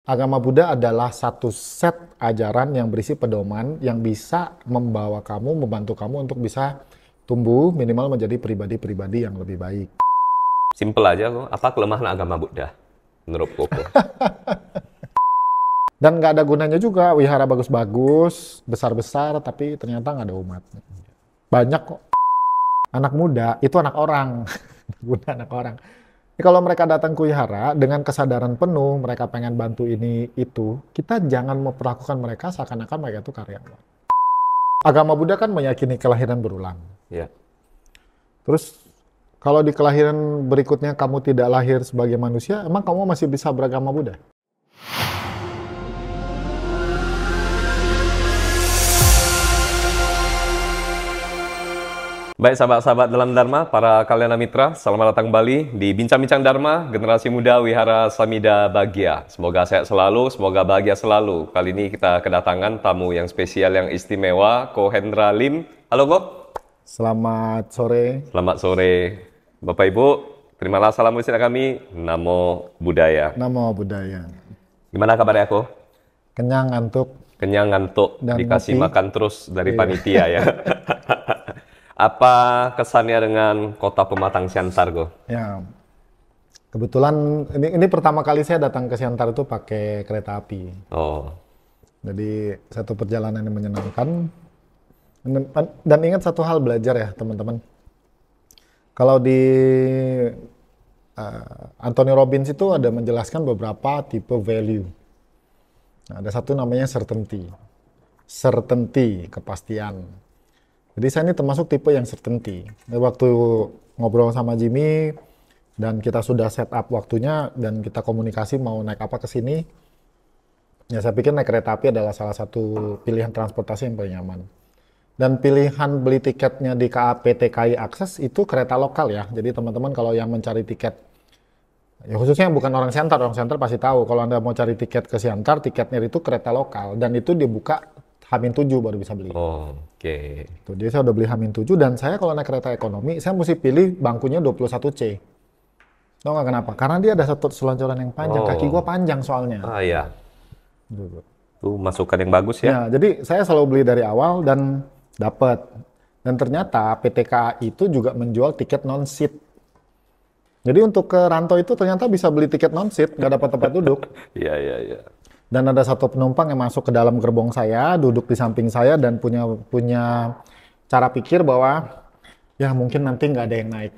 Agama Buddha adalah satu set ajaran yang berisi pedoman yang bisa membawa kamu, membantu kamu untuk bisa tumbuh minimal menjadi pribadi-pribadi yang lebih baik. Simpel aja kok. Apa kelemahan agama Buddha menurut Koko? Dan nggak ada gunanya juga wihara bagus-bagus, besar-besar, tapi ternyata nggak ada umat. Banyak kok. Anak muda itu anak orang. Buddha anak orang. Jadi kalau mereka datang ke wihara dengan kesadaran penuh, mereka pengen bantu ini itu, kita jangan memperlakukan mereka seakan-akan mereka itu karyawan. Agama Buddha kan meyakini kelahiran berulang. Ya. Terus kalau di kelahiran berikutnya kamu tidak lahir sebagai manusia, emang kamu masih bisa beragama Buddha? Baik sahabat-sahabat dalam Dharma, para kalyana mitra, selamat datang kembali di Bincang-Bincang Dharma, Generasi Muda Wihara Samida Bahagia. Semoga sehat selalu, semoga bahagia selalu. Kali ini kita kedatangan tamu yang spesial, yang istimewa, Ko Hendra Lim. Halo Ko. Selamat sore. Selamat sore. Bapak Ibu, terimalah salam wisiat kami. Namo Buddhaya. Namo Buddhaya. Gimana kabarnya Ko? Kenyang, ngantuk. Kenyang, ngantuk, Dan dikasih ngopi. makan terus dari Iya. panitia ya. Apa kesannya dengan kota Pematang Siantar, Go? Ya, kebetulan ini pertama kali saya datang ke Siantar itu pakai kereta api. Oh, Jadi satu perjalanan yang menyenangkan. Dan ingat satu hal belajar ya teman-teman. Kalau di Anthony Robbins itu ada menjelaskan beberapa tipe value. Nah, ada satu namanya certainty. Certainty, kepastian. Jadi saya ini termasuk tipe yang certainty. Waktu ngobrol sama Jimmy dan kita sudah set up waktunya dan kita komunikasi mau naik apa ke sini, ya saya pikir naik kereta api adalah salah satu pilihan transportasi yang paling nyaman. Dan pilihan beli tiketnya di PT KAI Akses itu kereta lokal ya. Jadi teman-teman kalau yang mencari tiket, ya khususnya bukan orang Siantar pasti tahu. Kalau Anda mau cari tiket ke Siantar, tiketnya itu kereta lokal dan itu dibuka H-7 baru bisa beli. oh, oke. Tuh, jadi saya udah beli H-7 dan saya kalau naik kereta ekonomi, saya mesti pilih bangkunya 21C. Tahu nggak kenapa? Karena dia ada satu selonjoran yang panjang, kaki gua panjang soalnya. Ah ya, Gitu. itu masukan yang bagus ya. Ya, jadi saya selalu beli dari awal dan dapat. Dan ternyata PT KAI itu juga menjual tiket non-seat. Jadi untuk ke Rantau itu ternyata bisa beli tiket non-seat, nggak dapat tempat duduk. Iya, iya, iya. Dan ada satu penumpang yang masuk ke dalam gerbong saya, duduk di samping saya dan punya cara pikir bahwa ya mungkin nanti nggak ada yang naik.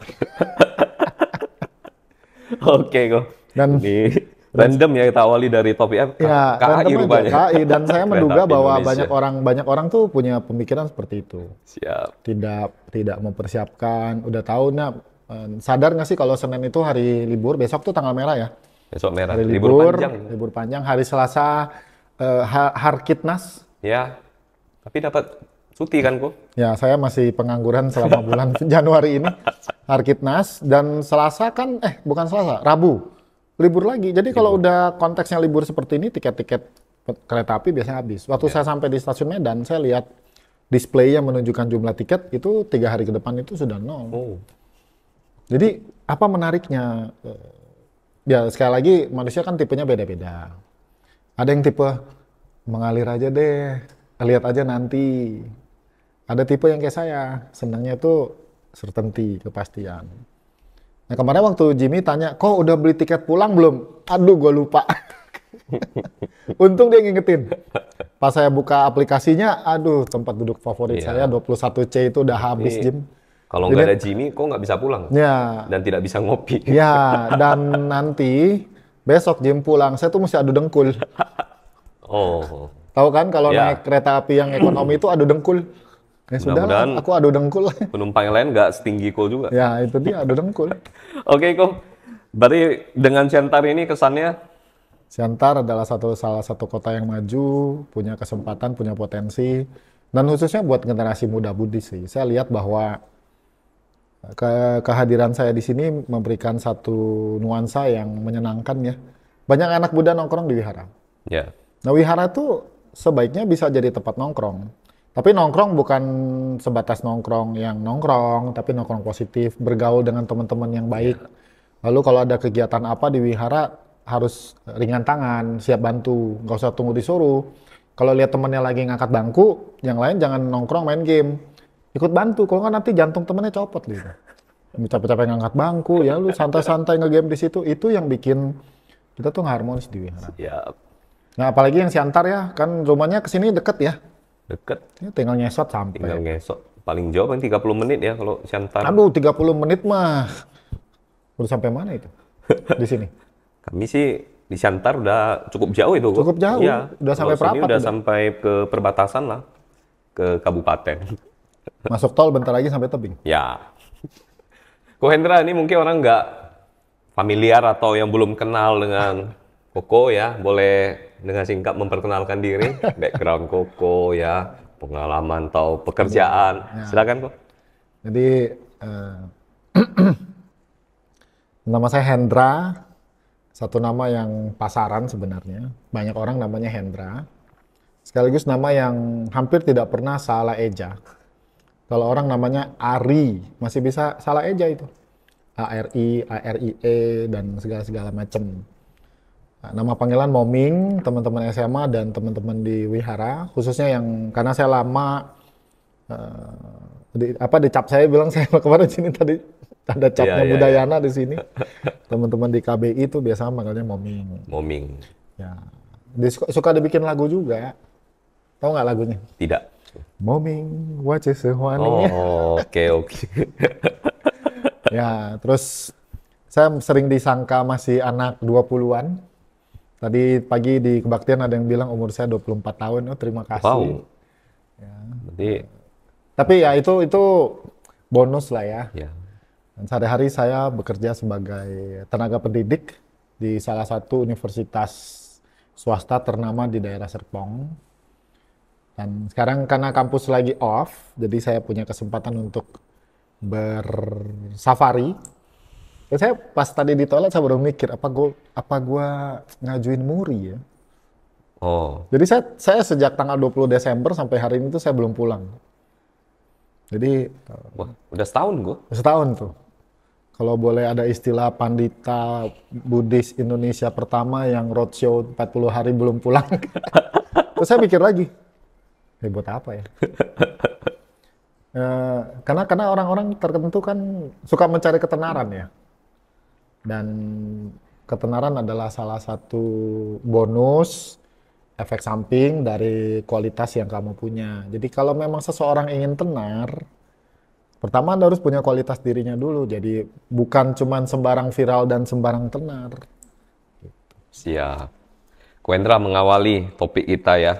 Oke, Go. Dan Ini random ya, kita awali dari topik ya, KAI random aja, rupanya. KAI. Dan saya Kereta menduga Api bahwa Indonesia. banyak orang tuh punya pemikiran seperti itu. Siap. Tidak mempersiapkan, udah tahu sadar nggak sih kalau Senin itu hari libur, besok tuh tanggal merah ya. Besok merah. Hari Libur panjang. libur panjang, hari Selasa Harkitnas. Ya, tapi dapat cuti kan, Go? Ya, saya masih pengangguran selama bulan Januari ini. Harkitnas dan Selasa kan bukan Selasa, Rabu. Libur lagi. Jadi kalau udah konteksnya libur seperti ini, tiket-tiket kereta api biasanya habis. Waktu saya sampai di stasiun Medan, saya lihat display yang menunjukkan jumlah tiket itu 3 hari ke depan itu sudah nol. Oh, Jadi apa menariknya? Ya sekali lagi manusia kan tipenya beda-beda. Ada yang tipe mengalir aja deh, lihat aja nanti. Ada tipe yang kayak saya, senangnya itu certainty, kepastian. Nah kemarin waktu Jimmy tanya, kok udah beli tiket pulang belum? Aduh gue lupa. Untung dia ngingetin. Pas saya buka aplikasinya, aduh tempat duduk favorit saya Iya. 21C itu udah habis, Ini Jim. kalau Jadi- nggak ada Jimmy, kok nggak bisa pulang? Ya, Dan tidak bisa ngopi. ya, dan nanti besok Jim pulang, saya tuh mesti adu dengkul. Oh, Tahu kan kalau Ya. naik kereta api yang ekonomi itu adu dengkul. Ya sudah, Mudah-mudahan aku adu dengkul. penumpang yang lain nggak setinggi Ko juga. Ya itu dia adu dengkul. Oke, Ko. Berarti dengan Siantar ini kesannya, Siantar adalah salah satu kota yang maju, punya kesempatan, punya potensi, dan khususnya buat generasi muda Buddhis sih. Saya lihat bahwa kehadiran saya di sini memberikan satu nuansa yang menyenangkan ya. Banyak anak Buddha nongkrong di wihara. ya, Nah, wihara itu sebaiknya bisa jadi tempat nongkrong. Tapi nongkrong bukan sebatas nongkrong yang nongkrong, tapi nongkrong positif, bergaul dengan teman-teman yang baik. Lalu kalau ada kegiatan apa di wihara, harus ringan tangan, siap bantu, nggak usah tunggu disuruh. Kalau lihat temennya lagi ngangkat bangku, yang lain jangan nongkrong main game, ikut bantu. Kalau nggak nanti jantung temennya copot gitu. Capek-capek ngangkat bangku, ya lu santai-santai nge-game di situ, itu yang bikin kita tuh nggak harmonis di wihara. Ya, Nah apalagi yang Siantar ya, kan rumahnya kesini deket ya, deket. ya tinggal nyesot sampai. Tinggal ngesok. Paling jauh kan 30 menit ya kalau Siantar. Aduh 30 menit mah, udah sampai mana itu di sini? Kami sih di Siantar udah cukup jauh itu. Cukup jauh. Iya. Udah sampai Kalau sini Prapat udah udah. sampai ke perbatasan lah, ke kabupaten. Masuk tol bentar lagi sampai tebing. Ya. Ko Hendra ini mungkin orang nggak familiar atau yang belum kenal dengan Koko ya, boleh dengan singkat memperkenalkan diri, background Koko ya, pengalaman atau pekerjaan. Silakan kok. Jadi nama saya Hendra, satu nama yang pasaran sebenarnya. Banyak orang namanya Hendra. Sekaligus nama yang hampir tidak pernah salah eja. Kalau orang namanya Ari, masih bisa salah eja itu. ARI, ARIE, dan segala-segala macam. Nah, nama panggilan Moming, teman-teman SMA dan teman-teman di Wihara, khususnya yang karena saya lama di cap saya bilang saya kemarin sini tadi ada capnya Iya, iya, Budayana di sini. Teman-teman di KBI itu biasa manggilnya Moming. Moming. Ya, suka dibikin lagu juga. Tahu nggak lagunya? Tidak. Moming, wace sehwani. Oh, oke. Ya, terus saya sering disangka masih anak 20-an. Tadi pagi di kebaktian ada yang bilang umur saya 24 tahun. Oh, terima kasih. Wow. Berarti Tapi ya itu bonus lah ya. ya. Dan sehari-hari saya bekerja sebagai tenaga pendidik di salah satu universitas swasta ternama di daerah Serpong. Dan sekarang karena kampus lagi off, jadi saya punya kesempatan untuk bersafari. Dan saya pas tadi di toilet saya baru mikir apa gua ngajuin muri ya. Oh, Jadi saya sejak tanggal 20 Desember sampai hari ini tuh saya belum pulang. Jadi wah, udah setahun gua. setahun tuh. Kalau boleh ada istilah pandita Buddhis Indonesia pertama yang roadshow 40 hari belum pulang. Terus saya mikir lagi, buat apa ya? Karena orang-orang tertentu kan suka mencari ketenaran ya. Dan ketenaran adalah salah satu bonus, efek samping dari kualitas yang kamu punya. Jadi kalau memang seseorang ingin tenar, pertama Anda harus punya kualitas dirinya dulu. Jadi bukan cuman sembarang viral dan sembarang tenar. Siap. Ko Hendra mengawali topik kita ya.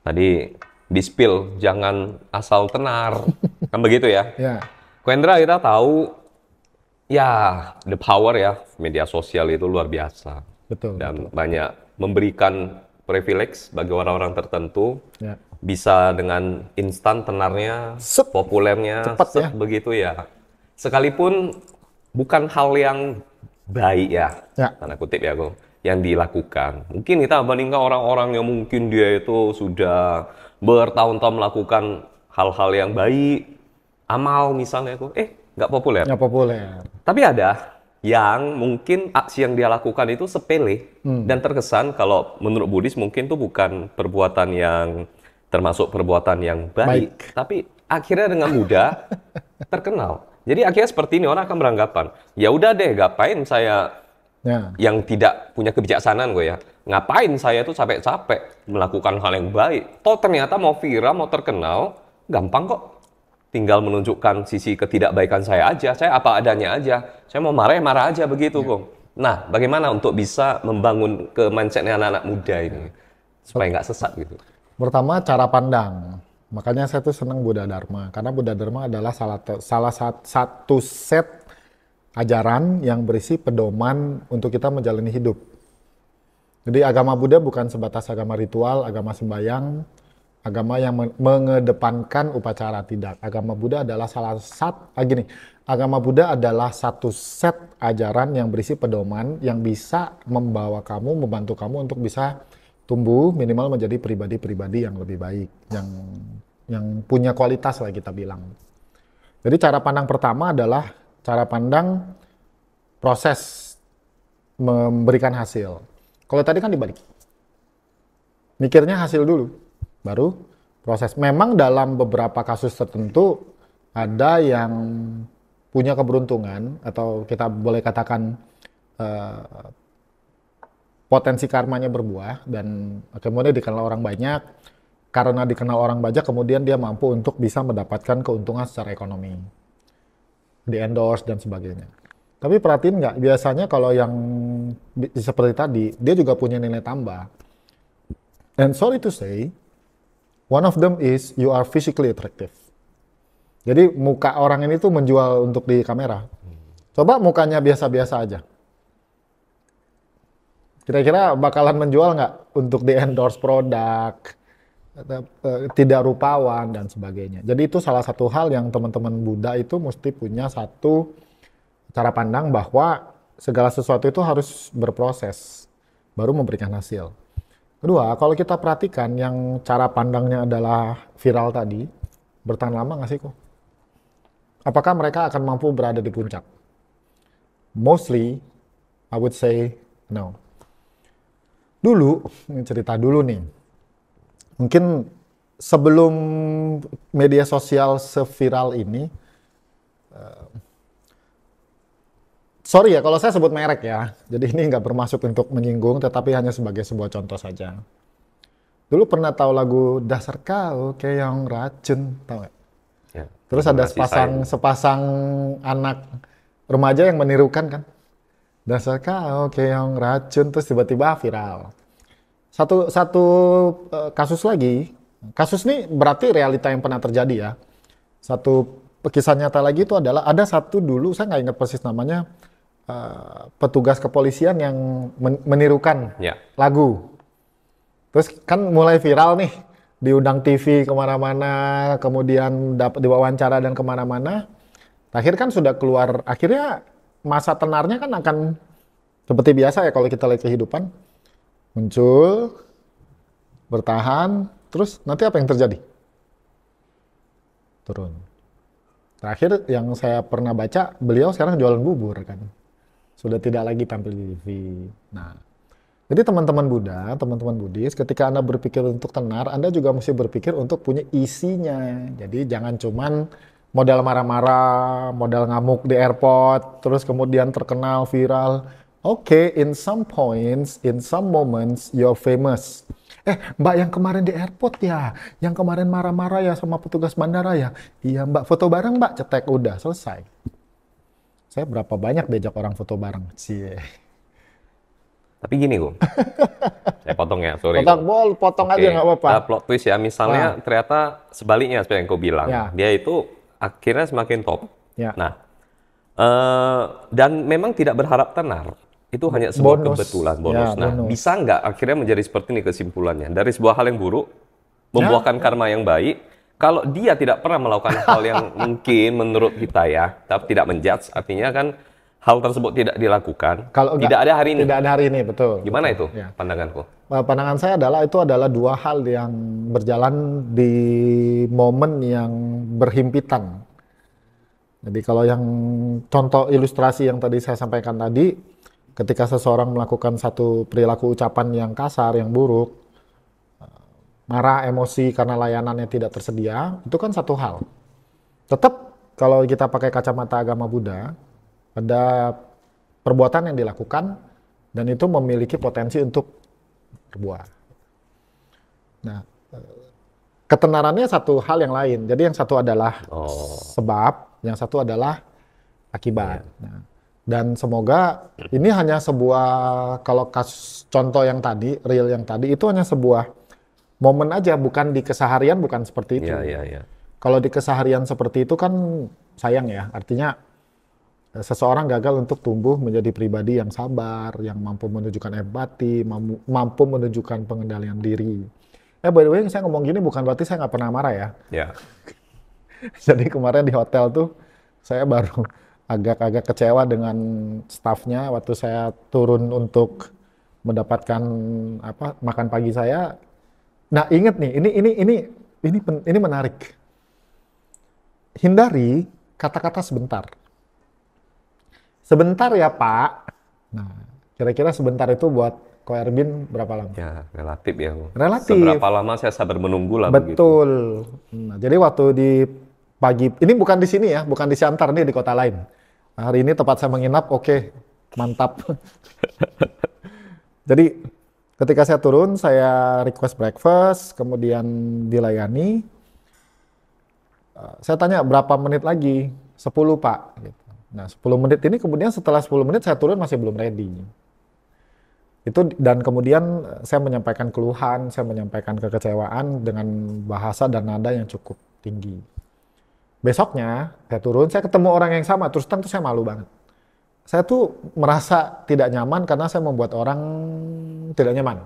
Tadi di-spill, jangan asal tenar. Kan begitu ya? Ya, Ko Hendra kita tahu, ya the power ya, media sosial itu luar biasa. betul. Dan banyak memberikan privilege bagi orang-orang tertentu. Ya. Bisa dengan instan tenarnya, Sep. populernya, Cepat ya. begitu ya. Sekalipun bukan hal yang baik ya, Ya. tanda kutip ya, Go, yang dilakukan. Mungkin kita bandingkan orang-orang yang mungkin dia itu sudah bertahun-tahun melakukan hal-hal yang baik, amal misalnya, Go, nggak populer. Ya populer. Tapi ada yang mungkin aksi yang dia lakukan itu sepele dan terkesan kalau menurut Buddhis mungkin itu bukan perbuatan yang termasuk perbuatan yang baik. Tapi akhirnya dengan mudah terkenal. Jadi akhirnya seperti ini orang akan beranggapan, ya udah deh, ngapain saya Ya. yang tidak punya kebijaksanaan gue ya, ngapain saya tuh capek-capek melakukan hal yang baik. Toh ternyata mau viral, mau terkenal, gampang kok. Tinggal menunjukkan sisi ketidakbaikan saya aja, saya apa adanya aja. Saya mau marah, ya marah aja begitu, Kong. Nah, bagaimana untuk bisa membangun ke mindsetnya anak-anak muda ini supaya nggak sesat gitu? Pertama cara pandang. Makanya saya tuh senang Buddha Dharma karena Buddha Dharma adalah satu set ajaran yang berisi pedoman untuk kita menjalani hidup. Jadi agama Buddha bukan sebatas agama ritual, agama sembahyang, agama yang mengedepankan upacara, tidak. Agama Buddha adalah agama Buddha adalah satu set ajaran yang berisi pedoman yang bisa membawa kamu, membantu kamu untuk bisa tumbuh minimal menjadi pribadi-pribadi yang lebih baik, yang punya kualitas lah kita bilang. Jadi cara pandang pertama adalah cara pandang proses memberikan hasil. Kalau tadi kan dibalik. Mikirnya hasil dulu, baru proses. Memang dalam beberapa kasus tertentu ada yang punya keberuntungan atau kita boleh katakan potensi karmanya berbuah dan kemudian dikenal orang banyak. Karena dikenal orang banyak, kemudian dia mampu untuk bisa mendapatkan keuntungan secara ekonomi, di endorse dan sebagainya. Tapi perhatiin nggak, biasanya kalau yang seperti tadi, dia juga punya nilai tambah. And sorry to say, one of them is you are physically attractive. Jadi muka orang ini tuh menjual untuk di kamera. Coba mukanya biasa-biasa aja. Kira-kira bakalan menjual nggak untuk di endorse produk, tidak rupawan dan sebagainya. Jadi itu salah satu hal yang teman-teman Buddha itu mesti punya satu cara pandang bahwa segala sesuatu itu harus berproses, baru memberikan hasil. Kedua, kalau kita perhatikan yang cara pandangnya adalah viral tadi, bertahan lama nggak sih kok? Apakah mereka akan mampu berada di puncak? Mostly, I would say no. Dulu, ini cerita dulu nih. Mungkin sebelum media sosial seviral ini, sorry ya kalau saya sebut merek ya, jadi ini nggak bermaksud untuk menyinggung, tetapi hanya sebagai sebuah contoh saja. Dulu pernah tahu lagu Dasar Kau Keong Racun, tahu nggak? Ya, Terus ada sepasang anak remaja yang menirukan kan, Dasar Kau Keong Racun, terus tiba-tiba viral. Satu kasus lagi, kasus ini berarti realita yang pernah terjadi ya. Satu kisah nyata lagi itu adalah ada satu dulu, saya nggak ingat persis namanya, petugas kepolisian yang menirukan lagu. Terus kan mulai viral nih, diundang TV kemana-mana, kemudian dapat diwawancara dan kemana-mana. Akhir kan sudah keluar, akhirnya masa tenarnya kan akan seperti biasa ya kalau kita lihat kehidupan. Muncul, bertahan, terus nanti apa yang terjadi? Turun. Terakhir yang saya pernah baca, beliau sekarang jualan bubur kan. Sudah tidak lagi tampil di TV. Nah, jadi teman-teman Buddha, teman-teman Buddhis, ketika Anda berpikir untuk tenar, Anda juga mesti berpikir untuk punya isinya. Jadi jangan cuman modal marah-marah, modal ngamuk di airport, terus kemudian terkenal, viral. Oke, in some points, in some moments, you're famous. Mbak yang kemarin di airport ya, yang kemarin marah-marah ya sama petugas bandara ya. Iya mbak, foto bareng mbak, cetek, udah, selesai. Saya berapa banyak diajak orang foto bareng. Cie. Tapi gini Kum, saya potong ya, sorry. Potong aja nggak apa-apa. Plot twist ya, misalnya ternyata sebaliknya seperti yang kau bilang. Ya. Dia itu akhirnya semakin top. Ya. Nah, dan memang tidak berharap tenar. Itu hanya sebuah kebetulan, bonus. Nah, bisa nggak akhirnya menjadi seperti ini kesimpulannya? Dari sebuah hal yang buruk, membuahkan karma yang baik, kalau dia tidak pernah melakukan hal yang mungkin menurut kita ya, tapi tidak menjudge, artinya kan hal tersebut tidak dilakukan, kalau tidak ada hari ini. Tidak ada hari ini, betul. Gimana betul. itu pandanganku? Pandangan saya itu adalah dua hal yang berjalan di momen yang berhimpitan. Jadi kalau yang contoh ilustrasi yang tadi saya sampaikan tadi, ketika seseorang melakukan satu perilaku ucapan yang kasar, yang buruk, marah, emosi karena layanannya tidak tersedia, itu kan satu hal. Tetap kalau kita pakai kacamata agama Buddha, ada perbuatan yang dilakukan dan itu memiliki potensi untuk berbuah. Nah, ketenarannya satu hal yang lain. Jadi yang satu adalah sebab, yang satu adalah akibat. Nah, dan semoga ini hanya sebuah, kalau kasus contoh yang tadi, real yang tadi, itu hanya sebuah momen aja, bukan di keseharian, bukan seperti itu. Kalau di keseharian seperti itu kan sayang ya, artinya seseorang gagal untuk tumbuh menjadi pribadi yang sabar, yang mampu menunjukkan empati, mampu menunjukkan pengendalian diri. By the way, saya ngomong gini bukan berarti saya nggak pernah marah ya. Jadi kemarin di hotel tuh, saya baru agak-agak kecewa dengan stafnya waktu saya turun untuk mendapatkan makan pagi saya. Nah, ingat nih, ini menarik. Hindari kata-kata sebentar. Sebentar ya, Pak. Nah, Kira-kira sebentar itu buat Ko Erbin berapa lama? Ya, relatif ya. Relatif. Seberapa lama saya sabar menunggu lah begitu. Betul. Nah, jadi waktu di pagi, ini bukan di sini ya, bukan di Siantar nih, di kota lain. Nah, hari ini tempat saya menginap, oke, mantap. Jadi ketika saya turun, saya request breakfast, kemudian dilayani. Saya tanya berapa menit lagi? 10 Pak. Gitu. Nah 10 menit ini kemudian setelah 10 menit saya turun masih belum ready. Itu dan kemudian saya menyampaikan keluhan, saya menyampaikan kekecewaan dengan bahasa dan nada yang cukup tinggi. Besoknya saya turun, saya ketemu orang yang sama, terus tentu saya malu banget. Saya tuh merasa tidak nyaman karena saya membuat orang tidak nyaman.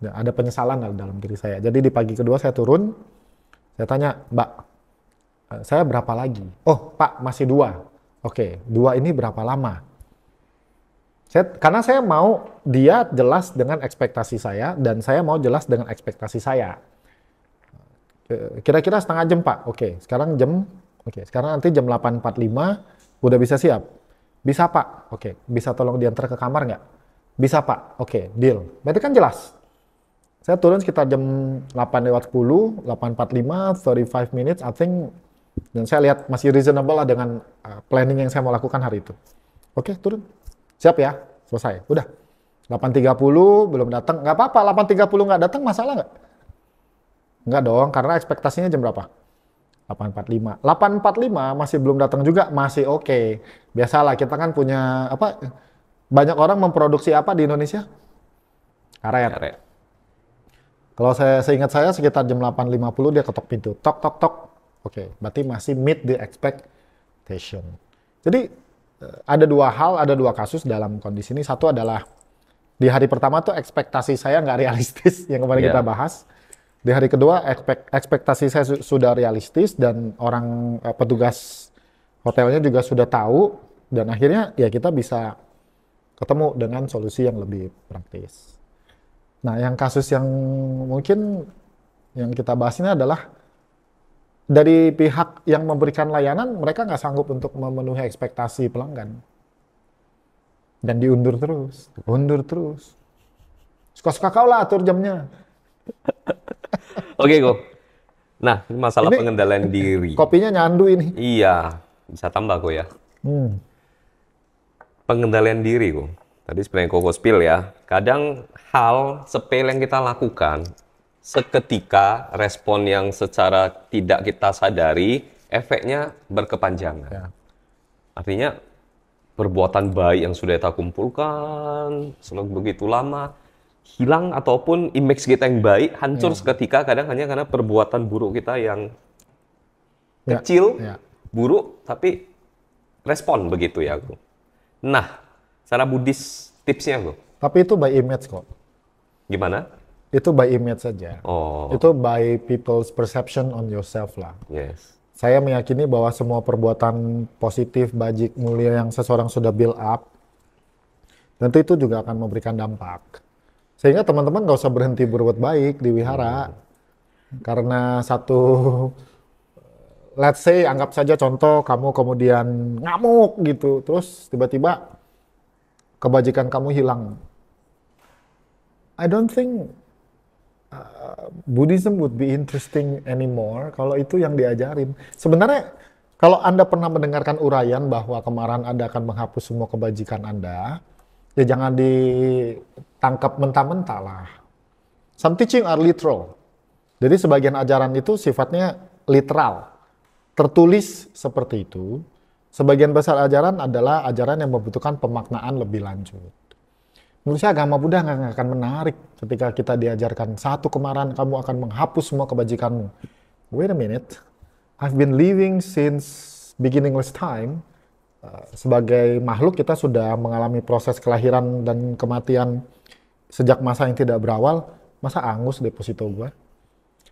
Ya, ada penyesalan dalam diri saya. Jadi di pagi kedua saya turun, saya tanya, Mbak, saya berapa lagi? Oh Pak, masih 2. Oke, 2 ini berapa lama? Karena saya mau dia jelas dengan ekspektasi saya, dan saya mau jelas dengan ekspektasi saya. Kira-kira setengah jam Pak. Oke, sekarang nanti jam 8.45 udah bisa siap? Bisa Pak. Oke, bisa tolong diantar ke kamar nggak? Bisa Pak. Oke, deal. Berarti kan jelas. Saya turun sekitar jam 8:10, 8.45, 35 minutes, I think, dan saya lihat masih reasonable lah dengan planning yang saya mau lakukan hari itu. Oke, turun. Siap ya, selesai. Udah. 8.30 belum datang, nggak apa-apa. 8.30 nggak datang, masalah nggak? Nggak dong, karena ekspektasinya jam berapa? 8.45. 8.45 masih belum datang juga, masih oke. Biasalah, kita kan punya, banyak orang memproduksi apa di Indonesia? Karet. Kalau saya seingat saya sekitar jam 8.50 dia ketok pintu. Tok, tok, tok. Oke, berarti masih meet the expectation. Jadi ada 2 hal, ada 2 kasus dalam kondisi ini. Satu adalah di hari pertama tuh ekspektasi saya nggak realistis yang kemarin kita bahas. Di hari kedua ekspektasi saya sudah realistis dan orang petugas hotelnya juga sudah tahu, dan akhirnya ya kita bisa ketemu dengan solusi yang lebih praktis. Nah, yang kasus yang mungkin yang kita bahas ini adalah dari pihak yang memberikan layanan, mereka nggak sanggup untuk memenuhi ekspektasi pelanggan. Dan diundur terus, undur terus. Suka-suka kau lah atur jamnya. Oke, Ko. Nah, ini masalah pengendalian diri. Kopinya nyandu ini. Iya, bisa tambah, Ko ya. Pengendalian diri, Ko. Tadi sebenarnya Koko spill ya. Kadang hal sepele yang kita lakukan, seketika respon yang secara tidak kita sadari, efeknya berkepanjangan. Ya. Artinya, perbuatan baik yang sudah kita kumpulkan selama begitu lama, hilang ataupun image kita yang baik hancur seketika, kadang hanya karena perbuatan buruk kita yang kecil, buruk, tapi respon begitu ya. Nah, secara Buddhis tipsnya kok. Tapi itu by image kok. Gimana? Itu by image saja. Oh. Itu by people's perception on yourself lah. Yes. Saya meyakini bahwa semua perbuatan positif, bajik, mulia yang seseorang sudah build up, tentu itu juga akan memberikan dampak. Sehingga teman-teman nggak usah berhenti berbuat baik di wihara. Karena satu, let's say, anggap saja contoh, kamu kemudian ngamuk gitu, terus tiba-tiba kebajikan kamu hilang. I don't think Buddhism would be interesting anymore kalau itu yang diajarin. Sebenarnya kalau Anda pernah mendengarkan uraian bahwa kemarahan Anda akan menghapus semua kebajikan Anda, ya jangan ditangkap mentah-mentah lah. Some teaching are literal. Jadi sebagian ajaran itu sifatnya literal, tertulis seperti itu. Sebagian besar ajaran adalah ajaran yang membutuhkan pemaknaan lebih lanjut. Menurut saya agama Buddha nggak akan menarik ketika kita diajarkan satu kemarahan kamu akan menghapus semua kebajikanmu. Wait a minute, I've been living since beginningless time. Sebagai makhluk kita sudah mengalami proses kelahiran dan kematian sejak masa yang tidak berawal. Masa angus deposito gue?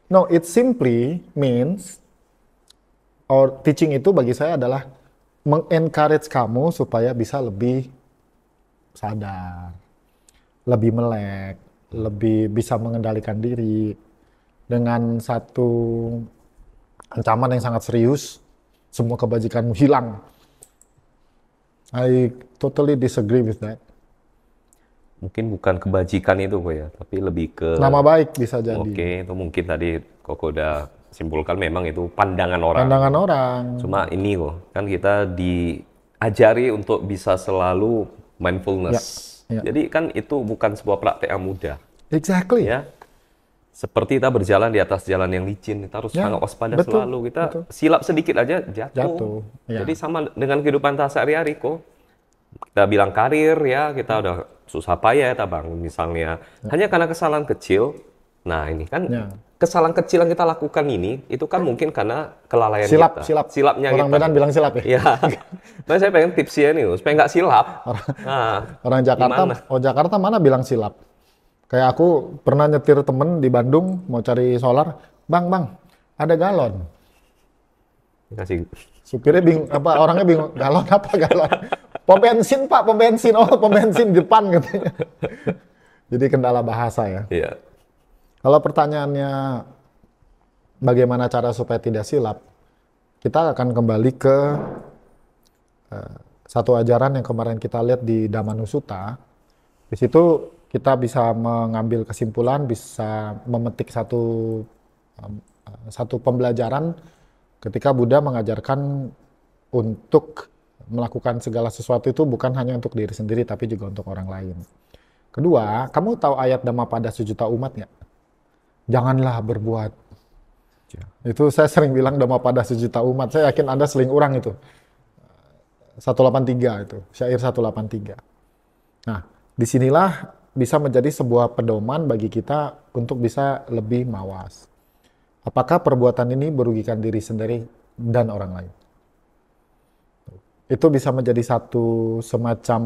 No, it simply means, or teaching itu bagi saya adalah mengencourage kamu supaya bisa lebih sadar, lebih melek, lebih bisa mengendalikan diri dengan satu ancaman yang sangat serius, semua kebajikanmu hilang. I totally disagree with that. mungkin bukan kebajikan itu kok ya, tapi lebih ke Nama baik bisa jadi. oke, itu mungkin tadi Koko udah simpulkan memang itu pandangan orang. Pandangan orang. Cuma ini kok, kan kita diajari untuk bisa selalu mindfulness. Ya, ya. Jadi kan itu bukan sebuah praktek yang mudah, Exactly. ya. Seperti kita berjalan di atas jalan yang licin, kita harus Ya, sangat waspada betul, selalu. Kita betul. silap sedikit aja jatuh. Jatuh, ya. Jadi sama dengan kehidupan kita sehari-hari kok. Kita bilang karir ya, kita udah susah payah ya bang, misalnya. Hanya karena kesalahan kecil. Nah ini kan Ya. kesalahan kecil yang kita lakukan ini, itu kan mungkin karena kelalaian Silap, kita. silap. Silapnya Orang kita. Medan bilang silap ya. Iya. Nah saya pengen tipsnya nih, supaya nggak silap. Nah, Orang Jakarta, gimana? Jakarta mana bilang silap? Kayak aku pernah nyetir temen di Bandung mau cari solar, bang, ada galon. Kasih. Supirnya bingung, orangnya bingung, galon apa galon? Pom bensin pak, pom bensin, oh pom bensin di depan katanya. Jadi kendala bahasa ya. Iya. Kalau pertanyaannya bagaimana cara supaya tidak silap, kita akan kembali ke satu ajaran yang kemarin kita lihat di Dhammanussutta. Di situ kita bisa mengambil kesimpulan, bisa memetik satu pembelajaran ketika Buddha mengajarkan untuk melakukan segala sesuatu itu bukan hanya untuk diri sendiri, tapi juga untuk orang lain. Kedua, kamu tahu ayat Dhammapada sejuta umat nggak? Janganlah berbuat. Itu saya sering bilang Dhammapada sejuta umat. Saya yakin Anda seling urang itu. 183 itu, syair 183. Nah, disinilah bisa menjadi sebuah pedoman bagi kita untuk bisa lebih mawas. Apakah perbuatan ini merugikan diri sendiri dan orang lain? Itu bisa menjadi satu semacam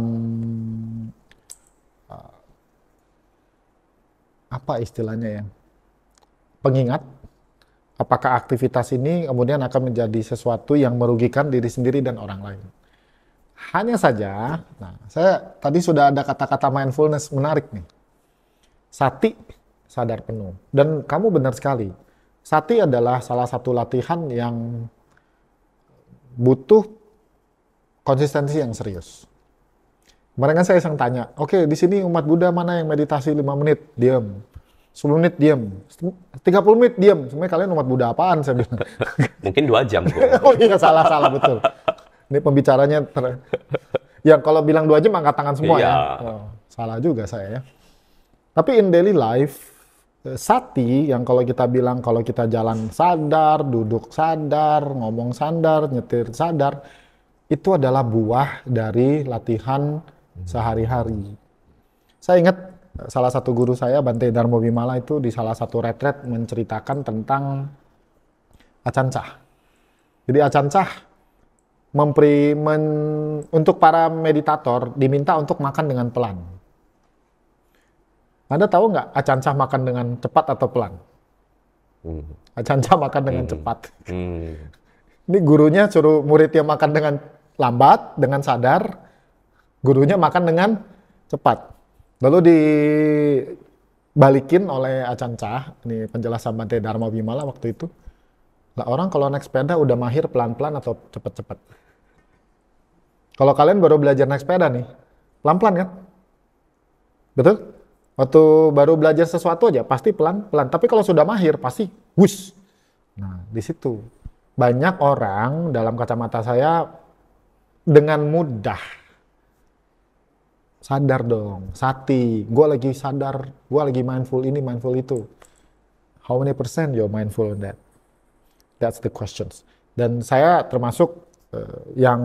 apa istilahnya ya? Pengingat. Apakah aktivitas ini kemudian akan menjadi sesuatu yang merugikan diri sendiri dan orang lain? Hanya saja, nah saya tadi sudah ada kata-kata mindfulness menarik nih. Sati, sadar penuh. Dan kamu benar sekali. Sati adalah salah satu latihan yang butuh konsistensi yang serius. Kemarin kan saya iseng tanya, oke, di sini umat Buddha mana yang meditasi 5 menit? Diam. 10 menit diam. 30 menit diam. Sebenarnya kalian umat Buddha apaan? Saya bilang. Mungkin 2 jam kok. Oh iya, salah betul. Ini pembicaranya ya kalau bilang 2 jam angkat tangan semua Iya. ya. Oh, salah juga saya ya. Tapi in daily life, sati yang kalau kita bilang kalau kita jalan sadar, duduk sadar, ngomong sadar, nyetir sadar, itu adalah buah dari latihan sehari-hari. Saya ingat salah satu guru saya, Bante Dharma Vimala, itu di salah satu retret menceritakan tentang acancah. Jadi acancah untuk para meditator diminta untuk makan dengan pelan. Anda tahu nggak acancah makan dengan cepat atau pelan? Acancah makan dengan cepat. Ini gurunya suruh muridnya makan dengan lambat, dengan sadar. Gurunya makan dengan cepat. Lalu dibalikin oleh acancah, ini penjelasan Bante Dharma Vimala waktu itu. Lah orang kalau naik sepeda udah mahir pelan-pelan atau cepet-cepet? Kalau kalian baru belajar naik sepeda nih, pelan-pelan kan? Betul? Waktu baru belajar sesuatu aja pasti pelan-pelan. Tapi kalau sudah mahir pasti wush. Nah, di situ banyak orang dalam kacamata saya dengan mudah sadar dong, sati, gue lagi sadar, gue lagi mindful ini, mindful itu. How many percent you're mindful on that? That's the questions. Dan saya termasuk yang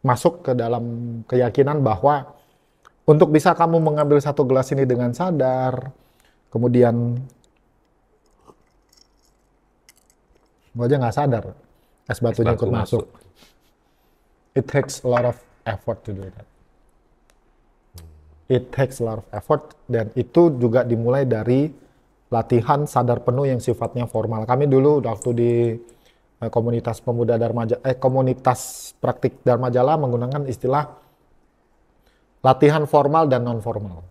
masuk ke dalam keyakinan bahwa untuk bisa kamu mengambil satu gelas ini dengan sadar, kemudian gue aja nggak sadar, es batunya ikut masuk. It takes a lot of effort to do that. It takes a lot of effort, dan itu juga dimulai dari latihan sadar penuh yang sifatnya formal. Kami dulu waktu di komunitas pemuda komunitas praktik Dharma Jala menggunakan istilah latihan formal dan non formal.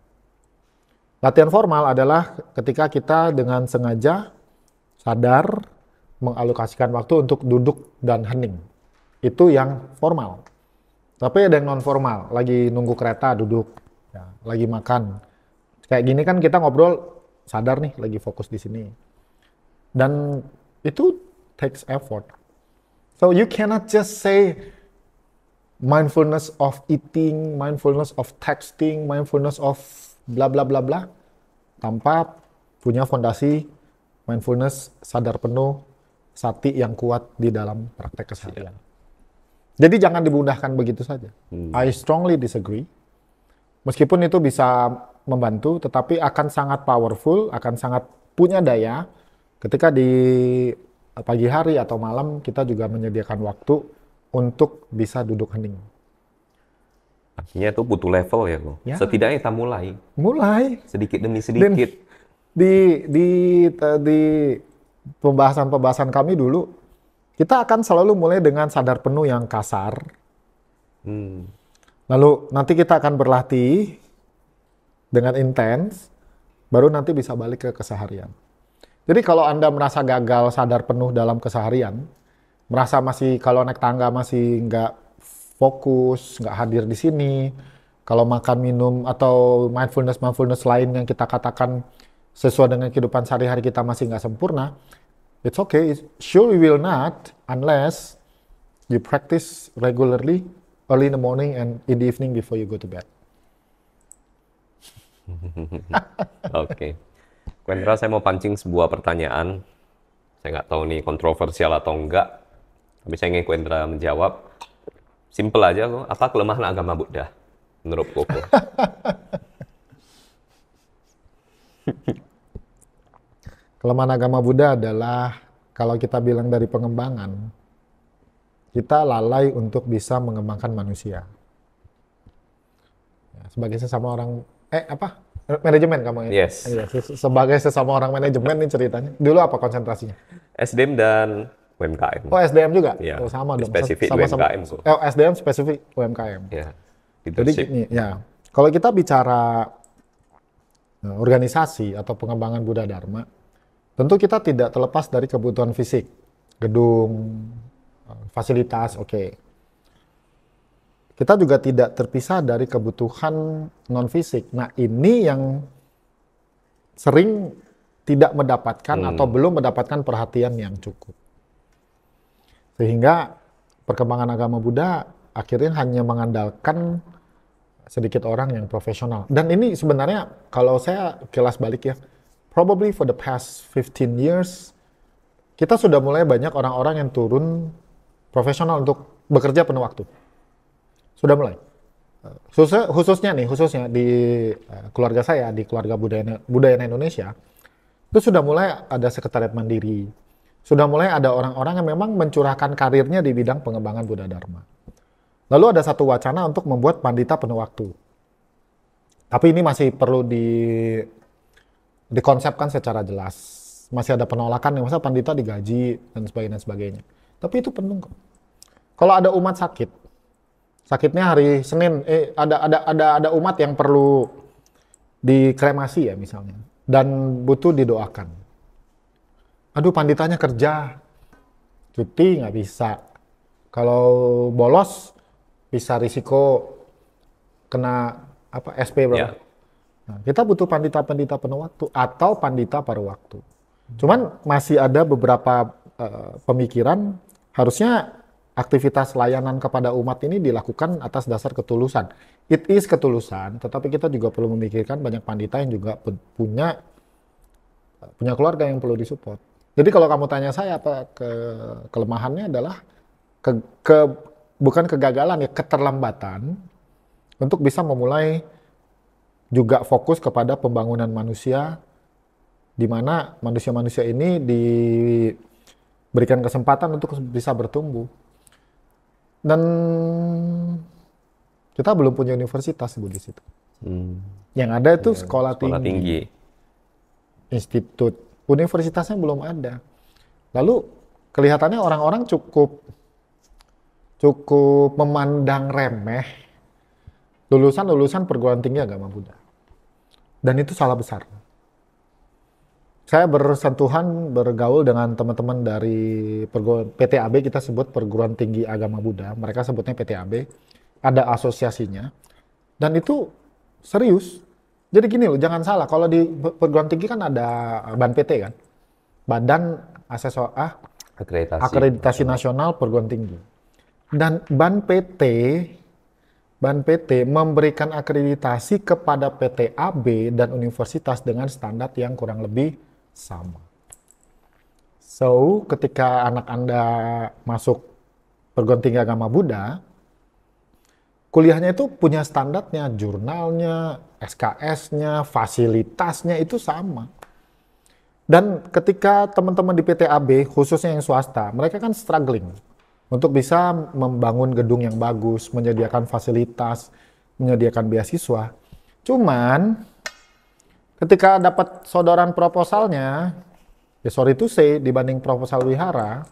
Latihan formal adalah ketika kita dengan sengaja sadar mengalokasikan waktu untuk duduk dan hening. Itu yang formal. Tapi ada yang non formal, lagi nunggu kereta duduk, Ya, lagi makan. Kayak gini kan kita ngobrol sadar nih lagi fokus di sini. Dan itu takes effort. So you cannot just say mindfulness of eating, mindfulness of texting, mindfulness of bla bla bla bla tanpa punya fondasi mindfulness sadar penuh, sati yang kuat di dalam praktek keseharian. Jadi jangan dimudahkan begitu saja. I strongly disagree. Meskipun itu bisa membantu, tetapi akan sangat powerful, akan sangat punya daya ketika di pagi hari atau malam kita juga menyediakan waktu untuk bisa duduk hening. Artinya itu butuh level ya, Bu. Ya. Setidaknya kita mulai Mulai sedikit demi sedikit. di pembahasan-pembahasan kami dulu, kita akan selalu mulai dengan sadar penuh yang kasar. Lalu nanti kita akan berlatih dengan intens, baru nanti bisa balik ke keseharian. Jadi kalau Anda merasa gagal sadar penuh dalam keseharian, merasa masih kalau naik tangga masih nggak fokus, nggak hadir di sini, kalau makan minum atau mindfulness lain yang kita katakan sesuai dengan kehidupan sehari-hari kita masih nggak sempurna, it's okay. Sure we will not unless you practice regularly early in the morning and in the evening before you go to bed. Oke. Wendra, saya mau pancing sebuah pertanyaan. Saya nggak tahu nih kontroversial atau enggak, tapi saya ingin Wendra menjawab. Simple aja kok. Apa kelemahan agama Buddha menurut Koko? Kelemahan agama Buddha adalah kalau kita bilang dari pengembangan, kita lalai untuk bisa mengembangkan manusia. Ya, sebagai sesama orang, manajemen kamu ya? Yes. Sebagai sesama orang manajemen nih ceritanya. Dulu apa konsentrasinya? SDM dan UMKM. Oh SDM juga? Ya, Oh sama dong. spesifik Sama-sama. UMKM. SDM spesifik UMKM. Ya, Jadi leadership. gini, ya, kalau kita bicara organisasi atau pengembangan Buddha Dharma, tentu kita tidak terlepas dari kebutuhan fisik, gedung, fasilitas, oke. Kita juga tidak terpisah dari kebutuhan non-fisik. Nah, ini yang sering tidak mendapatkan atau belum mendapatkan perhatian yang cukup. Sehingga perkembangan agama Buddha akhirnya hanya mengandalkan sedikit orang yang profesional. Dan ini sebenarnya kalau saya kilas balik ya, probably for the past 15 years, kita sudah mulai banyak orang-orang yang turun profesional untuk bekerja penuh waktu. Sudah mulai. Khususnya di keluarga saya, di keluarga Budayana Indonesia, itu sudah mulai ada sekretariat mandiri. Sudah mulai ada orang-orang yang memang mencurahkan karirnya di bidang pengembangan Buddha Dharma. Lalu ada satu wacana untuk membuat pandita penuh waktu. Tapi ini masih perlu dikonsepkan secara jelas. Masih ada penolakan yang masa pandita digaji dan sebagainya. Tapi itu penting kok. Kalau ada umat sakitnya hari Senin, ada umat yang perlu dikremasi ya misalnya, dan butuh didoakan. Aduh panditanya kerja, cuti nggak bisa. Kalau bolos bisa risiko kena SP berapa? Ya. Nah, kita butuh pandita-pandita penuh waktu atau pandita paruh waktu. Cuman masih ada beberapa pemikiran harusnya aktivitas layanan kepada umat ini dilakukan atas dasar ketulusan. It is ketulusan, tetapi kita juga perlu memikirkan banyak pandita yang juga punya keluarga yang perlu disupport. Jadi kalau kamu tanya saya apa kelemahannya adalah bukan kegagalan ya, keterlambatan untuk bisa memulai juga fokus kepada pembangunan manusia, di mana manusia-manusia ini diberikan kesempatan untuk bisa bertumbuh. Dan kita belum punya universitas di situ. Yang ada itu sekolah tinggi, institut, universitasnya belum ada. Lalu kelihatannya orang-orang cukup memandang remeh lulusan perguruan tinggi agama Buddha. Dan itu salah besar. Saya bergaul dengan teman-teman dari PTAB, kita sebut Perguruan Tinggi Agama Buddha. Mereka sebutnya PTAB. Ada asosiasinya. Dan itu Serius. Jadi gini loh, jangan salah. Kalau di perguruan tinggi kan ada BAN PT kan, Badan Akreditasi Nasional Perguruan Tinggi. Dan BAN PT memberikan akreditasi kepada PTAB dan universitas dengan standar yang kurang lebih sama. So, ketika anak Anda masuk perguruan tinggi agama Buddha, kuliahnya itu punya standarnya, jurnalnya, SKS-nya, fasilitasnya itu sama. Dan ketika teman-teman di PTAB, khususnya yang swasta, mereka kan struggling untuk bisa membangun gedung yang bagus, menyediakan fasilitas, menyediakan beasiswa. Cuman, ketika dapat sodoran proposalnya, ya sorry to say, dibanding proposal wihara,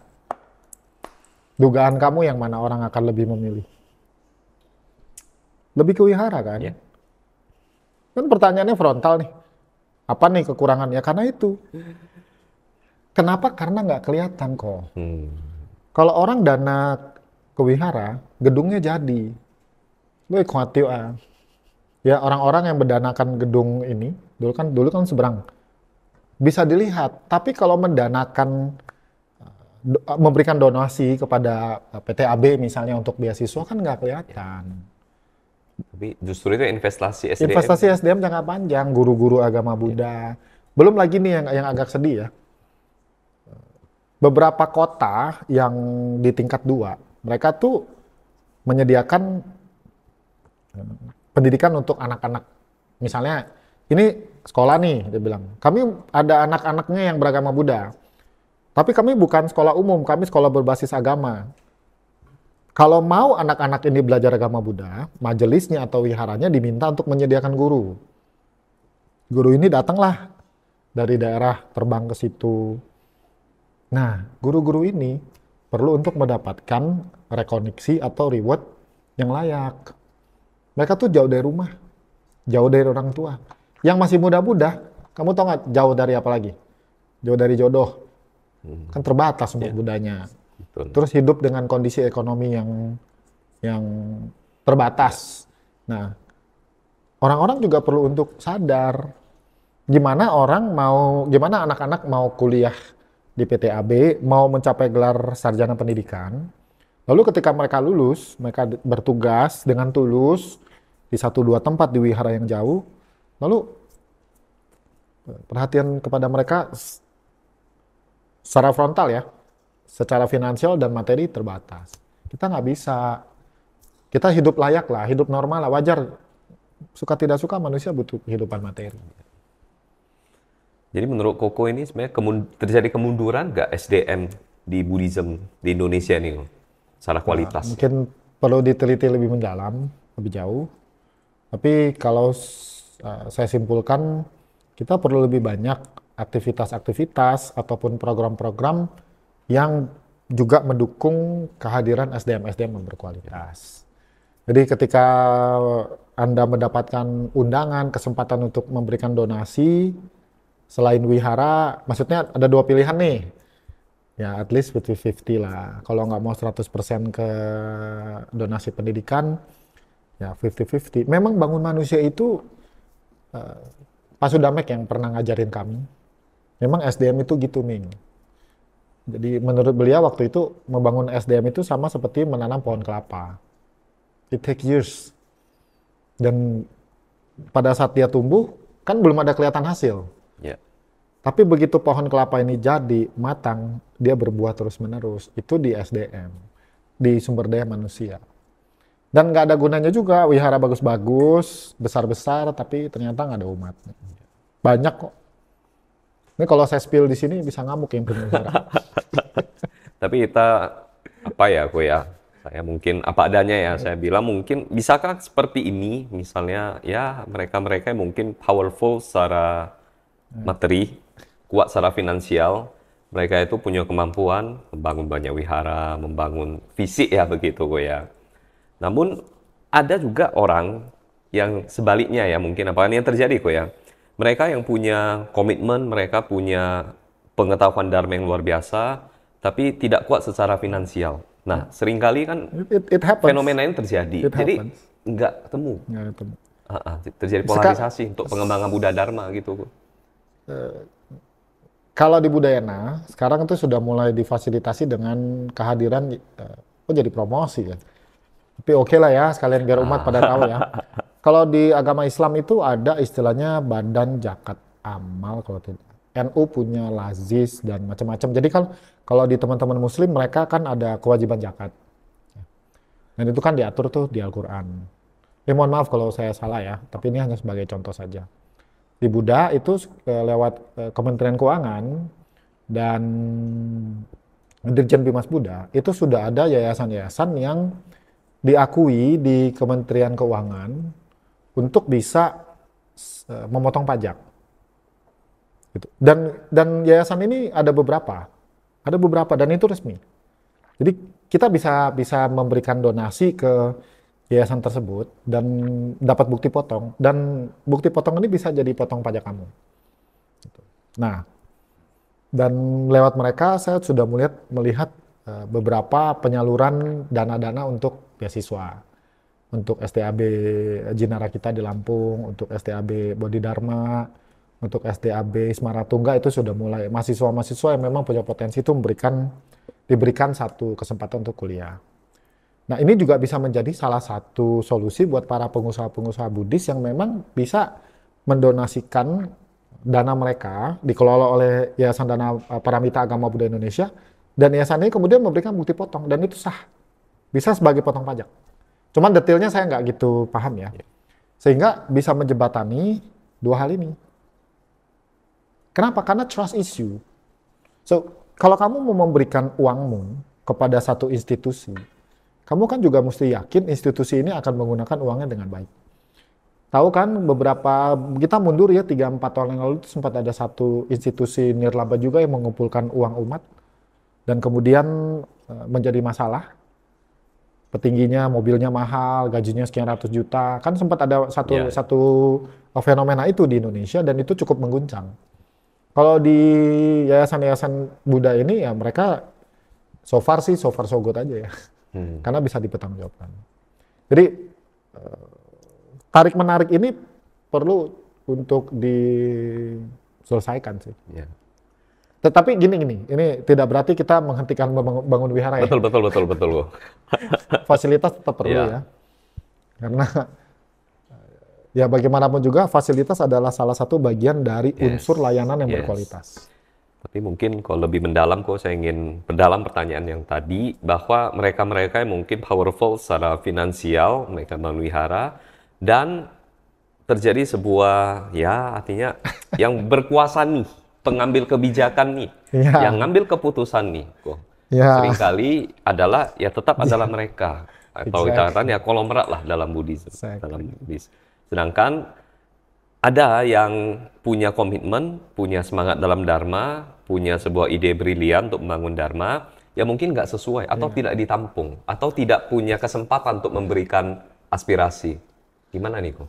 dugaan kamu yang mana orang akan lebih memilih? Lebih ke wihara kan? Yeah. Kan pertanyaannya frontal nih. Apa nih kekurangannya? Karena itu. Kenapa? Karena nggak kelihatan kok. Kalau orang dana ke wihara, gedungnya jadi. Lu khawatir ah. Ya orang-orang yang berdanakan gedung ini, dulu kan seberang. Bisa dilihat. Tapi kalau memberikan donasi kepada PTAB misalnya untuk beasiswa kan nggak kelihatan. Tapi justru itu investasi SDM. Investasi SDM jangka panjang, guru-guru agama Buddha. Belum lagi nih yang agak sedih ya. Beberapa kota yang di tingkat 2, mereka tuh menyediakan pendidikan untuk anak-anak. Misalnya, ini sekolah nih, dia bilang. Kami ada anak-anaknya yang beragama Buddha. Tapi kami bukan sekolah umum, kami sekolah berbasis agama. Kalau mau anak-anak ini belajar agama Buddha, majelisnya atau wiharanya diminta untuk menyediakan guru. Guru ini datanglah dari daerah terbang ke situ. Nah, guru-guru ini perlu untuk mendapatkan rekoneksi atau reward yang layak. Mereka tuh jauh dari rumah, jauh dari orang tua. Yang masih muda-muda, kamu tahu nggak jauh dari apa lagi? Jauh dari jodoh. Kan terbatas umur budanya. Betul. Terus hidup dengan kondisi ekonomi yang terbatas. Nah, orang-orang juga perlu untuk sadar gimana anak-anak mau kuliah di PTAB, mau mencapai gelar sarjana pendidikan. Lalu ketika mereka lulus, mereka bertugas dengan tulus di 1-2 tempat di wihara yang jauh. Lalu perhatian kepada mereka secara frontal ya. Secara finansial dan materi terbatas. Kita nggak bisa. Kita hidup layak lah, hidup normal lah, wajar. Suka tidak suka manusia butuh kehidupan materi. Jadi menurut Koko ini sebenarnya terjadi kemunduran nggak SDM di Buddhism di Indonesia ini secara kualitas? Nah, mungkin perlu diteliti lebih mendalam, lebih jauh. Tapi kalau saya simpulkan, kita perlu lebih banyak aktivitas-aktivitas ataupun program-program yang juga mendukung kehadiran SDM-SDM yang berkualitas. Jadi ketika Anda mendapatkan undangan, kesempatan untuk memberikan donasi, selain wihara, maksudnya ada 2 pilihan nih. Ya at least 50-50 lah. Kalau nggak mau 100% ke donasi pendidikan, ya 50-50. Memang bangun manusia itu, Pak Sudamek yang pernah ngajarin kami, memang SDM itu gitu, Ming. Jadi menurut beliau waktu itu membangun SDM itu sama seperti menanam pohon kelapa. It takes years. Dan pada saat dia tumbuh, kan belum ada kelihatan hasil. Yeah. Tapi begitu pohon kelapa ini jadi, matang, dia berbuah terus-menerus. Itu di SDM, di sumber daya manusia. Dan nggak ada gunanya juga, wihara bagus-bagus, besar-besar, tapi ternyata nggak ada umatnya. Banyak kok. Ini kalau saya spill di sini bisa ngamuk yang punya wihara. Tapi kita saya mungkin apa adanya ya. Saya bilang mungkin bisakah seperti ini, misalnya ya mereka-mereka yang mungkin powerful secara materi, kuat secara finansial, mereka itu punya kemampuan membangun banyak wihara, membangun fisik ya begitu ya. Namun ada juga orang yang sebaliknya ya, mungkin apa yang terjadi ya. Mereka yang punya komitmen, mereka punya pengetahuan dharma yang luar biasa, tapi tidak kuat secara finansial. Nah, seringkali kan fenomena ini terjadi. Jadi nggak ketemu. Terjadi Seka- polarisasi untuk pengembangan Buddha Dharma gitu. Kalau di Budayana, sekarang itu sudah mulai difasilitasi dengan kehadiran, jadi promosi ya. Tapi oke lah ya, sekalian biar umat pada tahu ya. Kalau di agama Islam itu ada istilahnya Badan Zakat Amal, kalau tidak. NU punya Lazis dan macam-macam. Jadi kalau di teman-teman Muslim mereka kan ada kewajiban zakat. Dan itu kan diatur tuh di Al-Quran. Mohon maaf kalau saya salah ya, tapi ini hanya sebagai contoh saja. Di Buddha itu lewat Kementerian Keuangan dan Dirjen Bimas Buddha itu sudah ada yayasan-yayasan yang diakui di Kementerian Keuangan untuk bisa memotong pajak. Gitu. Dan yayasan ini ada beberapa dan itu resmi. Jadi kita bisa memberikan donasi ke yayasan tersebut dan dapat bukti potong, dan bukti potong ini bisa jadi potong pajak kamu. Gitu. Nah, dan lewat mereka saya sudah melihat beberapa penyaluran dana-dana untuk beasiswa, untuk STAB Jinara kita di Lampung, untuk STAB Bodhidharma, untuk STAB Semaratungga itu sudah mulai. Mahasiswa-mahasiswa yang memang punya potensi itu diberikan satu kesempatan untuk kuliah. Nah, ini juga bisa menjadi salah satu solusi buat para pengusaha-pengusaha Buddhis yang memang bisa mendonasikan dana mereka, dikelola oleh Yayasan Dana Paramita Agama Buddha Indonesia, dan yayasan ini kemudian memberikan bukti potong, dan itu sah. Bisa sebagai potong pajak. Cuman detailnya saya nggak gitu paham ya. Sehingga bisa menjembatani dua hal ini. Kenapa? Karena trust issue. So, kalau kamu mau memberikan uangmu kepada satu institusi, kamu kan juga mesti yakin institusi ini akan menggunakan uangnya dengan baik. Tahu kan beberapa, kita mundur ya 3-4 tahun yang lalu itu sempat ada satu institusi nirlaba juga yang mengumpulkan uang umat dan kemudian menjadi masalah. Petingginya mobilnya mahal, gajinya sekian ratus juta. Kan sempat ada satu fenomena itu di Indonesia dan itu cukup mengguncang. Kalau di yayasan-yayasan Buddha ini ya mereka so far so good aja ya. Karena bisa dipertanggungjawabkan. Jadi tarik-menarik ini perlu untuk diselesaikan sih. Yeah. Tetapi gini, ini tidak berarti kita menghentikan bangun wihara ya. Betul. Fasilitas tetap perlu ya. Karena ya bagaimanapun juga fasilitas adalah salah satu bagian dari unsur layanan yang berkualitas. Tapi mungkin kalau lebih mendalam, saya ingin perdalam pertanyaan yang tadi, bahwa mereka-mereka yang mungkin powerful secara finansial, mereka memelihara, dan terjadi sebuah, ya artinya yang berkuasa nih, pengambil kebijakan nih, yang ngambil keputusan nih, seringkali adalah, ya tetap adalah mereka. Atau kita katakan ya konglomerat lah dalam Buddhisme. Sedangkan ada yang punya komitmen, punya semangat dalam Dharma, punya sebuah ide brilian untuk membangun Dharma, yang mungkin nggak sesuai, atau tidak ditampung, atau tidak punya kesempatan untuk memberikan aspirasi. Gimana nih, Ko?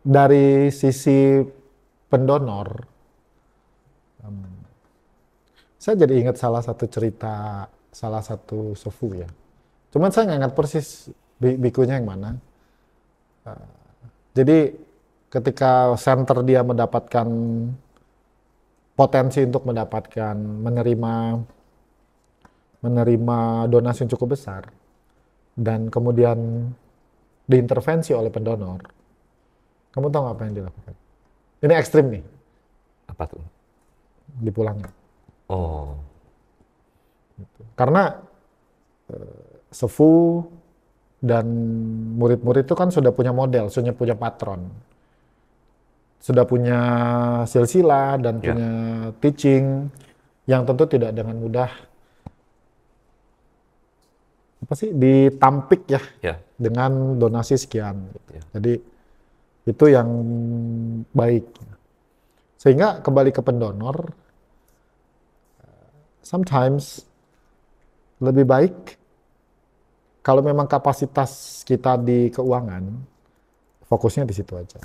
Dari sisi pendonor, saya jadi ingat salah satu cerita, salah satu sefu ya. Cuman saya nggak ingat persis bikunya yang mana. Jadi ketika center dia mendapatkan potensi untuk menerima donasi yang cukup besar dan kemudian diintervensi oleh pendonor, kamu tahu apa yang dilakukan? Ini ekstrim nih. Apa tuh? Dipulangin. Oh. Karena sefu dan murid-murid itu kan sudah punya model, sudah punya patron, sudah punya silsilah dan punya teaching yang tentu tidak dengan mudah ditampik ya dengan donasi sekian. Jadi itu yang baik. Sehingga kembali ke pendonor, sometimes lebih baik kalau memang kapasitas kita di keuangan, fokusnya di situ aja.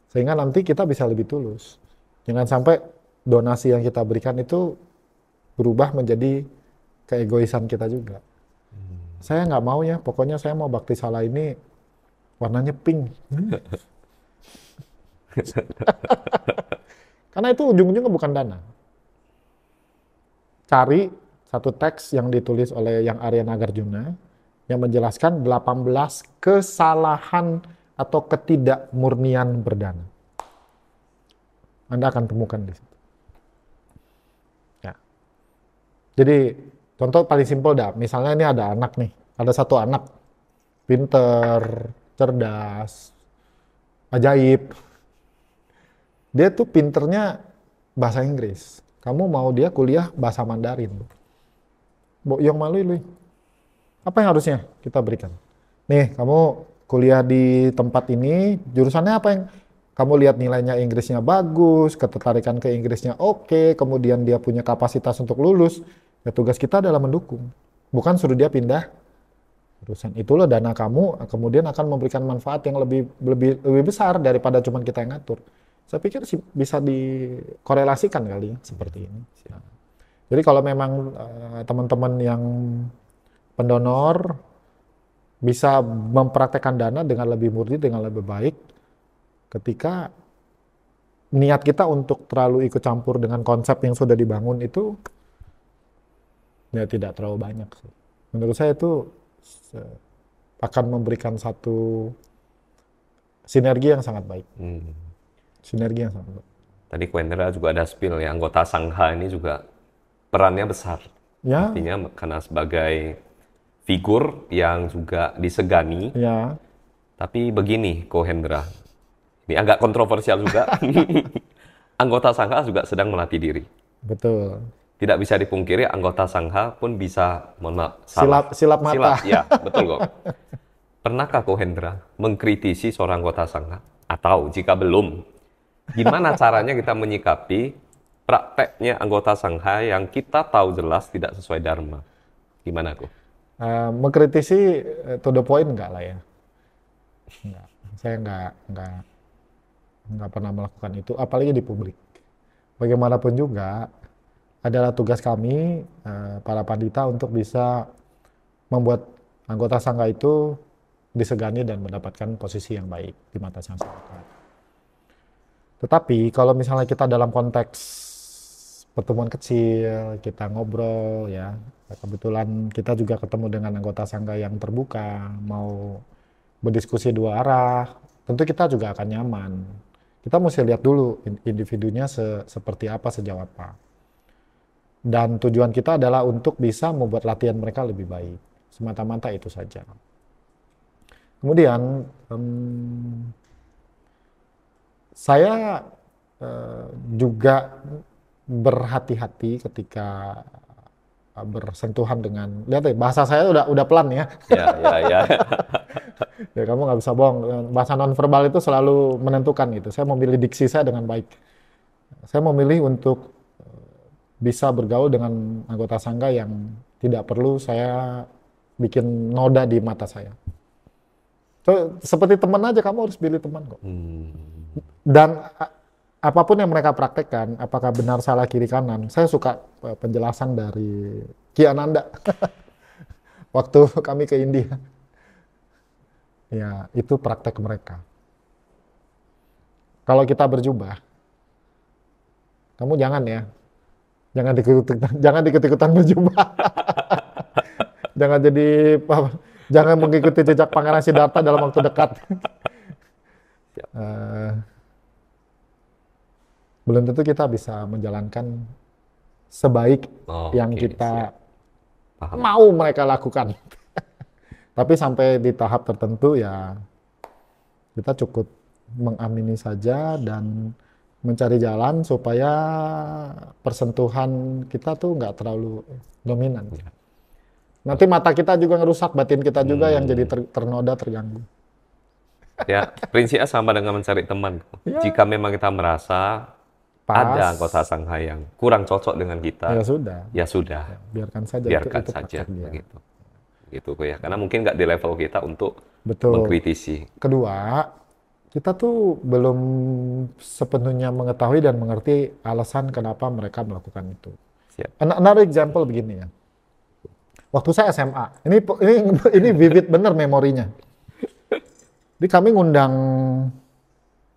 Sehingga nanti kita bisa lebih tulus. Jangan sampai donasi yang kita berikan itu berubah menjadi keegoisan kita juga. Saya nggak mau ya, pokoknya saya mau bakti salah ini warnanya pink. Karena itu ujung-ujungnya bukan dana. Cari satu teks yang ditulis oleh yang Arya Nagarjuna yang menjelaskan 18 kesalahan atau ketidakmurnian berdana. Anda akan temukan di situ. Ya. Jadi contoh paling simpel dah, misalnya ini ada anak nih, ada satu anak pinter, cerdas, ajaib. Dia tuh pinternya bahasa Inggris. Kamu mau dia kuliah bahasa Mandarin. Boyong malu lu. Apa yang harusnya kita berikan? Nih, kamu kuliah di tempat ini, jurusannya apa yang kamu lihat nilainya Inggrisnya bagus, ketertarikan ke Inggrisnya oke, kemudian dia punya kapasitas untuk lulus. Ya tugas kita adalah mendukung. Bukan suruh dia pindah jurusan. Itulah dana kamu kemudian akan memberikan manfaat yang lebih besar daripada cuma kita yang ngatur. Saya pikir bisa dikorelasikan kali ya, seperti ini. Jadi kalau memang teman-teman yang pendonor bisa mempraktekkan dana dengan lebih murni, dengan lebih baik, ketika niat kita untuk terlalu ikut campur dengan konsep yang sudah dibangun itu ya tidak terlalu banyak sih. Menurut saya itu akan memberikan satu sinergi yang sangat baik. Sinergi yang sangat baik. Tadi Ko Hendra juga ada spill ya, anggota Sangha ini juga perannya besar. Ya. Artinya karena sebagai figur yang juga disegani. Ya. Tapi begini Ko Hendra, ini agak kontroversial juga. Anggota Sangha juga sedang melatih diri. Betul. Tidak bisa dipungkiri anggota Sangha pun bisa silap mata. Ya, betul kok. Pernahkah Ko Hendra mengkritisi seorang anggota Sangha? Atau jika belum, gimana caranya kita menyikapi prakteknya anggota Sangha yang kita tahu jelas tidak sesuai Dharma? Gimana kok? Mengkritisi to the point enggak lah ya. Enggak. Saya enggak pernah melakukan itu, apalagi di publik. Bagaimanapun juga, adalah tugas kami, para pandita, untuk bisa membuat anggota Sangha itu disegani dan mendapatkan posisi yang baik di mata masyarakat. Tetapi kalau misalnya kita dalam konteks pertemuan kecil, kita ngobrol ya, kebetulan kita juga ketemu dengan anggota Sangha yang terbuka, mau berdiskusi dua arah, tentu kita juga akan nyaman. Kita mesti lihat dulu individunya seperti apa, sejauh apa. Dan tujuan kita adalah untuk bisa membuat latihan mereka lebih baik. Semata-mata itu saja. Kemudian, saya juga berhati-hati ketika bersentuhan dengan, lihat ya, bahasa saya udah pelan ya. Ya. Ya, kamu nggak bisa bohong. Bahasa nonverbal itu selalu menentukan gitu. Saya memilih diksi saya dengan baik. Saya memilih untuk bisa bergaul dengan anggota Sangha yang tidak perlu saya bikin noda di mata saya. So, seperti teman aja, kamu harus pilih teman kok. Dan apapun yang mereka praktekkan, apakah benar, salah, kiri, kanan, saya suka penjelasan dari Ki Ananda waktu kami ke India. Ya, itu praktek mereka. Kalau kita berjubah, kamu jangan ya, jangan ikut-ikutan berjubah. Jangan mengikuti jejak Pangeran Siddhartha dalam waktu dekat. Belum tentu kita bisa menjalankan sebaik yang kita mau mereka lakukan. Tapi sampai di tahap tertentu ya kita cukup mengamini saja dan mencari jalan supaya persentuhan kita tuh nggak terlalu dominan. Nanti mata kita juga ngerusak, batin kita juga yang jadi ternoda, terganggu. Ya, prinsipnya sama dengan mencari teman. Ya. Jika memang kita merasa ada anggota Sangha yang kurang cocok dengan kita, ya sudah. Ya, biarkan saja. Biarkan saja, begitu. Gitu ya, karena mungkin nggak di level kita untuk mengkritisi. Kedua, kita tuh belum sepenuhnya mengetahui dan mengerti alasan kenapa mereka melakukan itu. Another example begini ya. Waktu saya SMA, ini vivid bener memorinya. Jadi kami ngundang,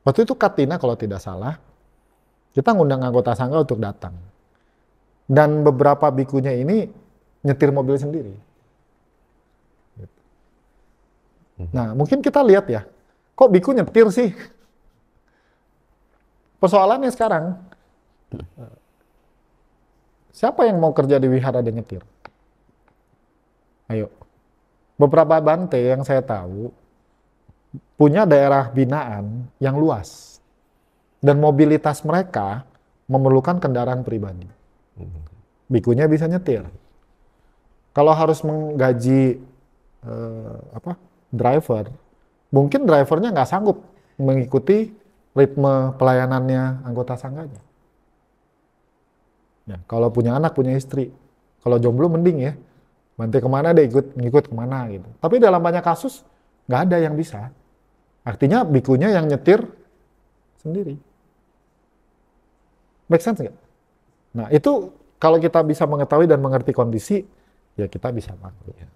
waktu itu Katina kalau tidak salah, kita ngundang anggota sangga untuk datang. Dan beberapa bikunya ini nyetir mobil sendiri. Nah, mungkin kita lihat ya, kok biku nyetir sih? Persoalannya sekarang, siapa yang mau kerja di wihara dan nyetir? Ayo. Beberapa bante yang saya tahu punya daerah binaan yang luas. Dan mobilitas mereka memerlukan kendaraan pribadi. Bikunya bisa nyetir. Kalau harus menggaji driver, mungkin drivernya nggak sanggup mengikuti ritme pelayanannya anggota sangganya. Ya, kalau punya anak, punya istri. Kalau jomblo mending ya. Nanti kemana dia ngikut kemana gitu. Tapi dalam banyak kasus nggak ada yang bisa. Artinya bikunya yang nyetir sendiri. Make sense nggak? Nah itu kalau kita bisa mengetahui dan mengerti kondisi, ya kita bisa pakai.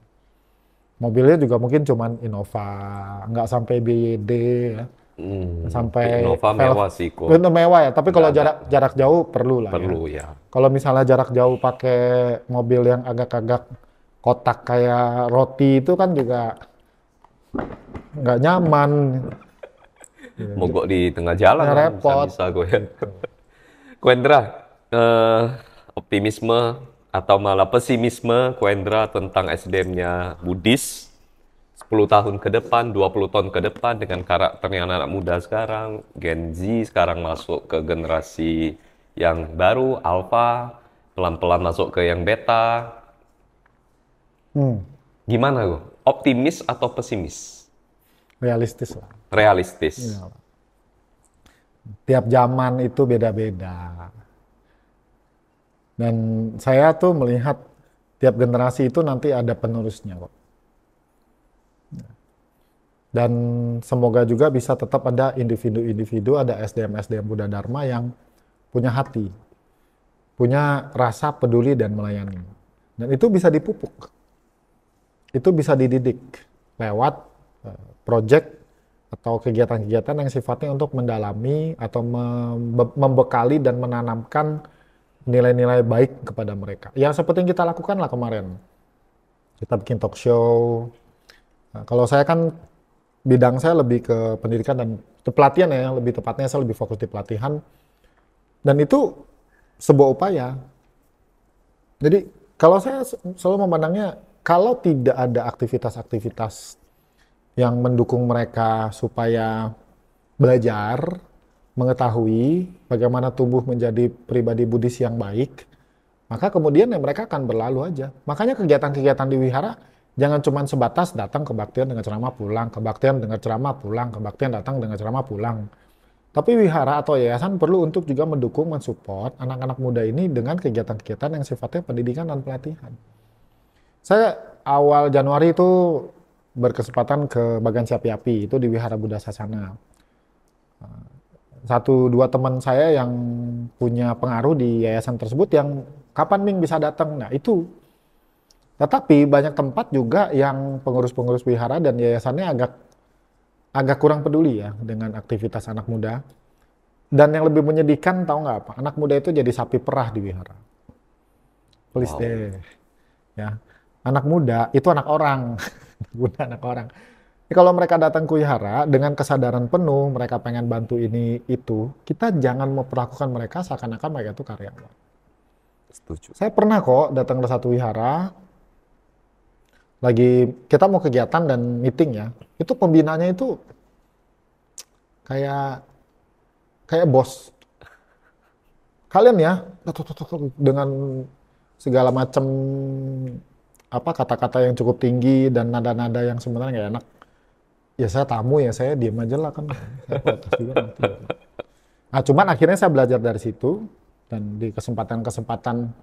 Mobilnya juga mungkin cuman Innova, nggak sampai BYD ya. Sampai Innova mewah sih kok. Itu mewah ya, tapi kalau jarak jauh perlu lah Perlu ya. ya. Kalau misalnya jarak jauh pakai mobil yang agak-agak kotak kayak roti itu kan juga nggak nyaman. Mogok di tengah jalan Ya, kan, repot. bisa gue ya. Kuendra, optimisme atau malah pesimisme Kuendra tentang SDM-nya Buddhis 10 tahun ke depan, 20 tahun ke depan dengan karakternya anak muda sekarang, Gen Z sekarang masuk ke generasi yang baru, Alpha, pelan-pelan masuk ke yang Beta. Gimana gue? Optimis atau pesimis? Realistis lah. Realistis. Ya. Tiap zaman itu beda-beda. Dan saya tuh melihat tiap generasi itu nanti ada penerusnya kok. Dan semoga juga bisa tetap ada individu-individu, ada SDM-SDM Buddha Dharma yang punya hati, punya rasa peduli dan melayani. Dan itu bisa dipupuk. Itu bisa dididik lewat project atau kegiatan-kegiatan yang sifatnya untuk mendalami atau membekali dan menanamkan nilai-nilai baik kepada mereka. Ya seperti yang kita lakukan lah kemarin. Kita bikin talk show. Nah, kalau saya kan bidang saya lebih ke pendidikan dan pelatihan ya, lebih tepatnya saya lebih fokus di pelatihan. Dan itu sebuah upaya. Jadi kalau saya selalu memandangnya, kalau tidak ada aktivitas-aktivitas yang mendukung mereka supaya belajar, mengetahui bagaimana tumbuh menjadi pribadi Buddhis yang baik, maka kemudian ya mereka akan berlalu aja. Makanya kegiatan-kegiatan di wihara jangan cuma sebatas datang ke kebaktian dengan ceramah pulang, kebaktian dengan ceramah pulang, kebaktian datang dengan ceramah pulang. Tapi wihara atau yayasan perlu untuk juga mendukung, mensupport anak-anak muda ini dengan kegiatan-kegiatan yang sifatnya pendidikan dan pelatihan. Saya awal Januari itu berkesempatan ke Bagan Siapi-Api, itu di Wihara Buddha Sasana. 1-2 teman saya yang punya pengaruh di yayasan tersebut yang kapan Ming bisa datang, nah itu. Tetapi banyak tempat juga yang pengurus-pengurus wihara dan yayasannya agak kurang peduli ya dengan aktivitas anak muda. Dan yang lebih menyedihkan tahu nggak apa? Anak muda itu jadi sapi perah di wihara. Please deh. Ya. Anak muda itu anak orang. Anak orang. Jadi kalau mereka datang ke wihara dengan kesadaran penuh, mereka pengen bantu ini itu, kita jangan memperlakukan mereka seakan-akan mereka itu karyawan. Setuju. Saya pernah kok datang ke satu wihara, lagi kita mau kegiatan dan meeting ya, itu pembinanya itu kayak bos. Kalian ya, dengan segala macam kata-kata yang cukup tinggi dan nada-nada yang sebenarnya nggak enak. Ya saya tamu ya, saya diam aja lah kan. Saya protes juga nanti. Nah cuman akhirnya saya belajar dari situ, dan di kesempatan-kesempatan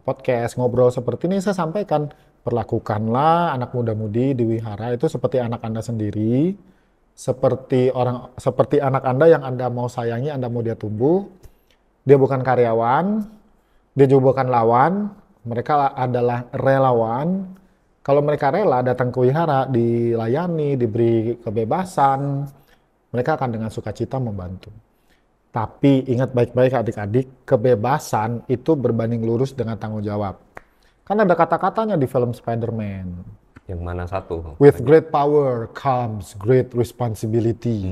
podcast ngobrol seperti ini saya sampaikan, perlakukanlah anak muda-mudi di wihara itu seperti anak Anda sendiri, seperti anak Anda yang Anda mau sayangi, Anda mau dia tumbuh. Dia bukan karyawan, dia juga bukan lawan, Mereka adalah relawan. Kalau mereka rela datang ke wihara, dilayani, diberi kebebasan, mereka akan dengan sukacita membantu. Tapi ingat baik-baik adik-adik, kebebasan itu berbanding lurus dengan tanggung jawab. Kan ada kata-katanya di film Spider-Man. Yang mana satu? With great power comes great responsibility.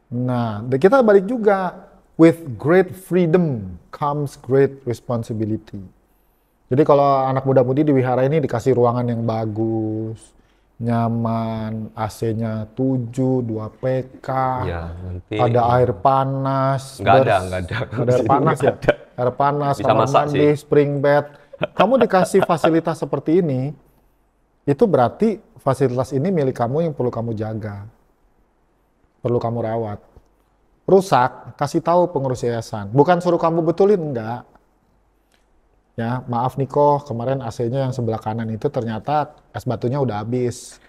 Nah, kita balik juga. With great freedom comes great responsibility. Jadi kalau anak muda-mudi di wihara ini dikasih ruangan yang bagus, nyaman, AC-nya 7, 2 PK, Ya, nanti ada air panas. nggak ada. Nggak ada air panas ya? Air panas, Bisa kamar masak mandi, sih. spring bed. Kamu dikasih fasilitas seperti ini, itu berarti fasilitas ini milik kamu yang perlu kamu jaga, perlu kamu rawat. Rusak, kasih tahu pengurus yayasan. Bukan suruh kamu betulin, enggak. Ya, maaf nih kok, kemarin AC-nya yang sebelah kanan itu ternyata es batunya udah habis.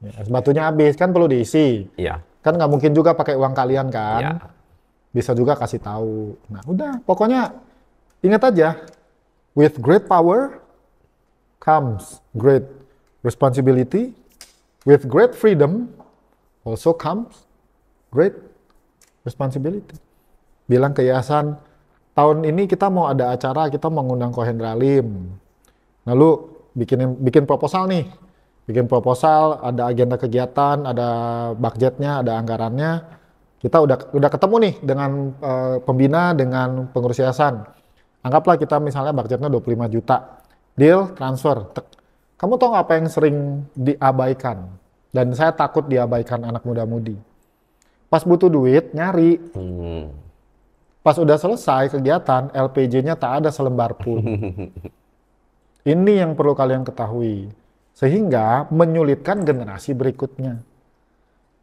Ya, es batunya habis, kan perlu diisi. Iya. Kan nggak mungkin juga pakai uang kalian kan. Iya. Bisa juga kasih tahu. Nah, udah, pokoknya ingat aja, with great power comes great responsibility, with great freedom also comes great responsibility. Bilang ke yayasan, tahun ini kita mau ada acara, kita mengundang Kohendra Lim. Lalu bikin proposal nih. Bikin proposal, ada agenda kegiatan, ada budgetnya, ada anggarannya. Kita udah ketemu nih dengan pembina, dengan pengurus yayasan. Anggaplah kita misalnya budgetnya 25 juta. Deal, transfer. Tek. Kamu tahu nggak apa yang sering diabaikan? Dan saya takut diabaikan anak muda-mudi. Pas butuh duit, nyari. Pas udah selesai kegiatan, LPJ-nya tak ada selembar pun. Ini yang perlu kalian ketahui. Sehingga menyulitkan generasi berikutnya.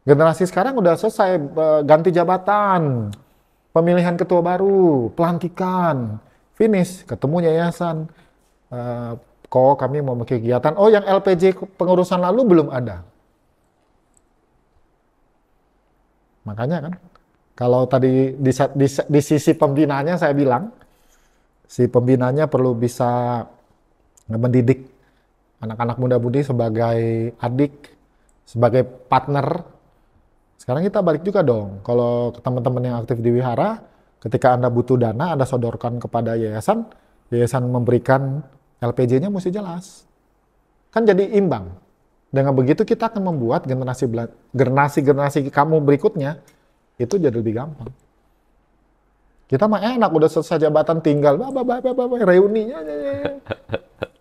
Generasi sekarang udah selesai ganti jabatan, pemilihan ketua baru, pelantikan, finish, ketemu yayasan. Kok kami mau bikin kegiatan, oh yang LPJ pengurusan lalu belum ada. Makanya kan, kalau tadi di sisi pembinanya saya bilang, si pembinanya perlu bisa mendidik anak-anak muda-mudi sebagai adik, sebagai partner. Sekarang kita balik juga dong, kalau teman-teman yang aktif di wihara, ketika Anda butuh dana, Anda sodorkan kepada yayasan, yayasan memberikan LPJ-nya mesti jelas. Kan jadi imbang. Dengan begitu kita akan membuat generasi kamu berikutnya itu jadi lebih gampang. Kita mah enak udah selesai jabatan tinggal reuninya.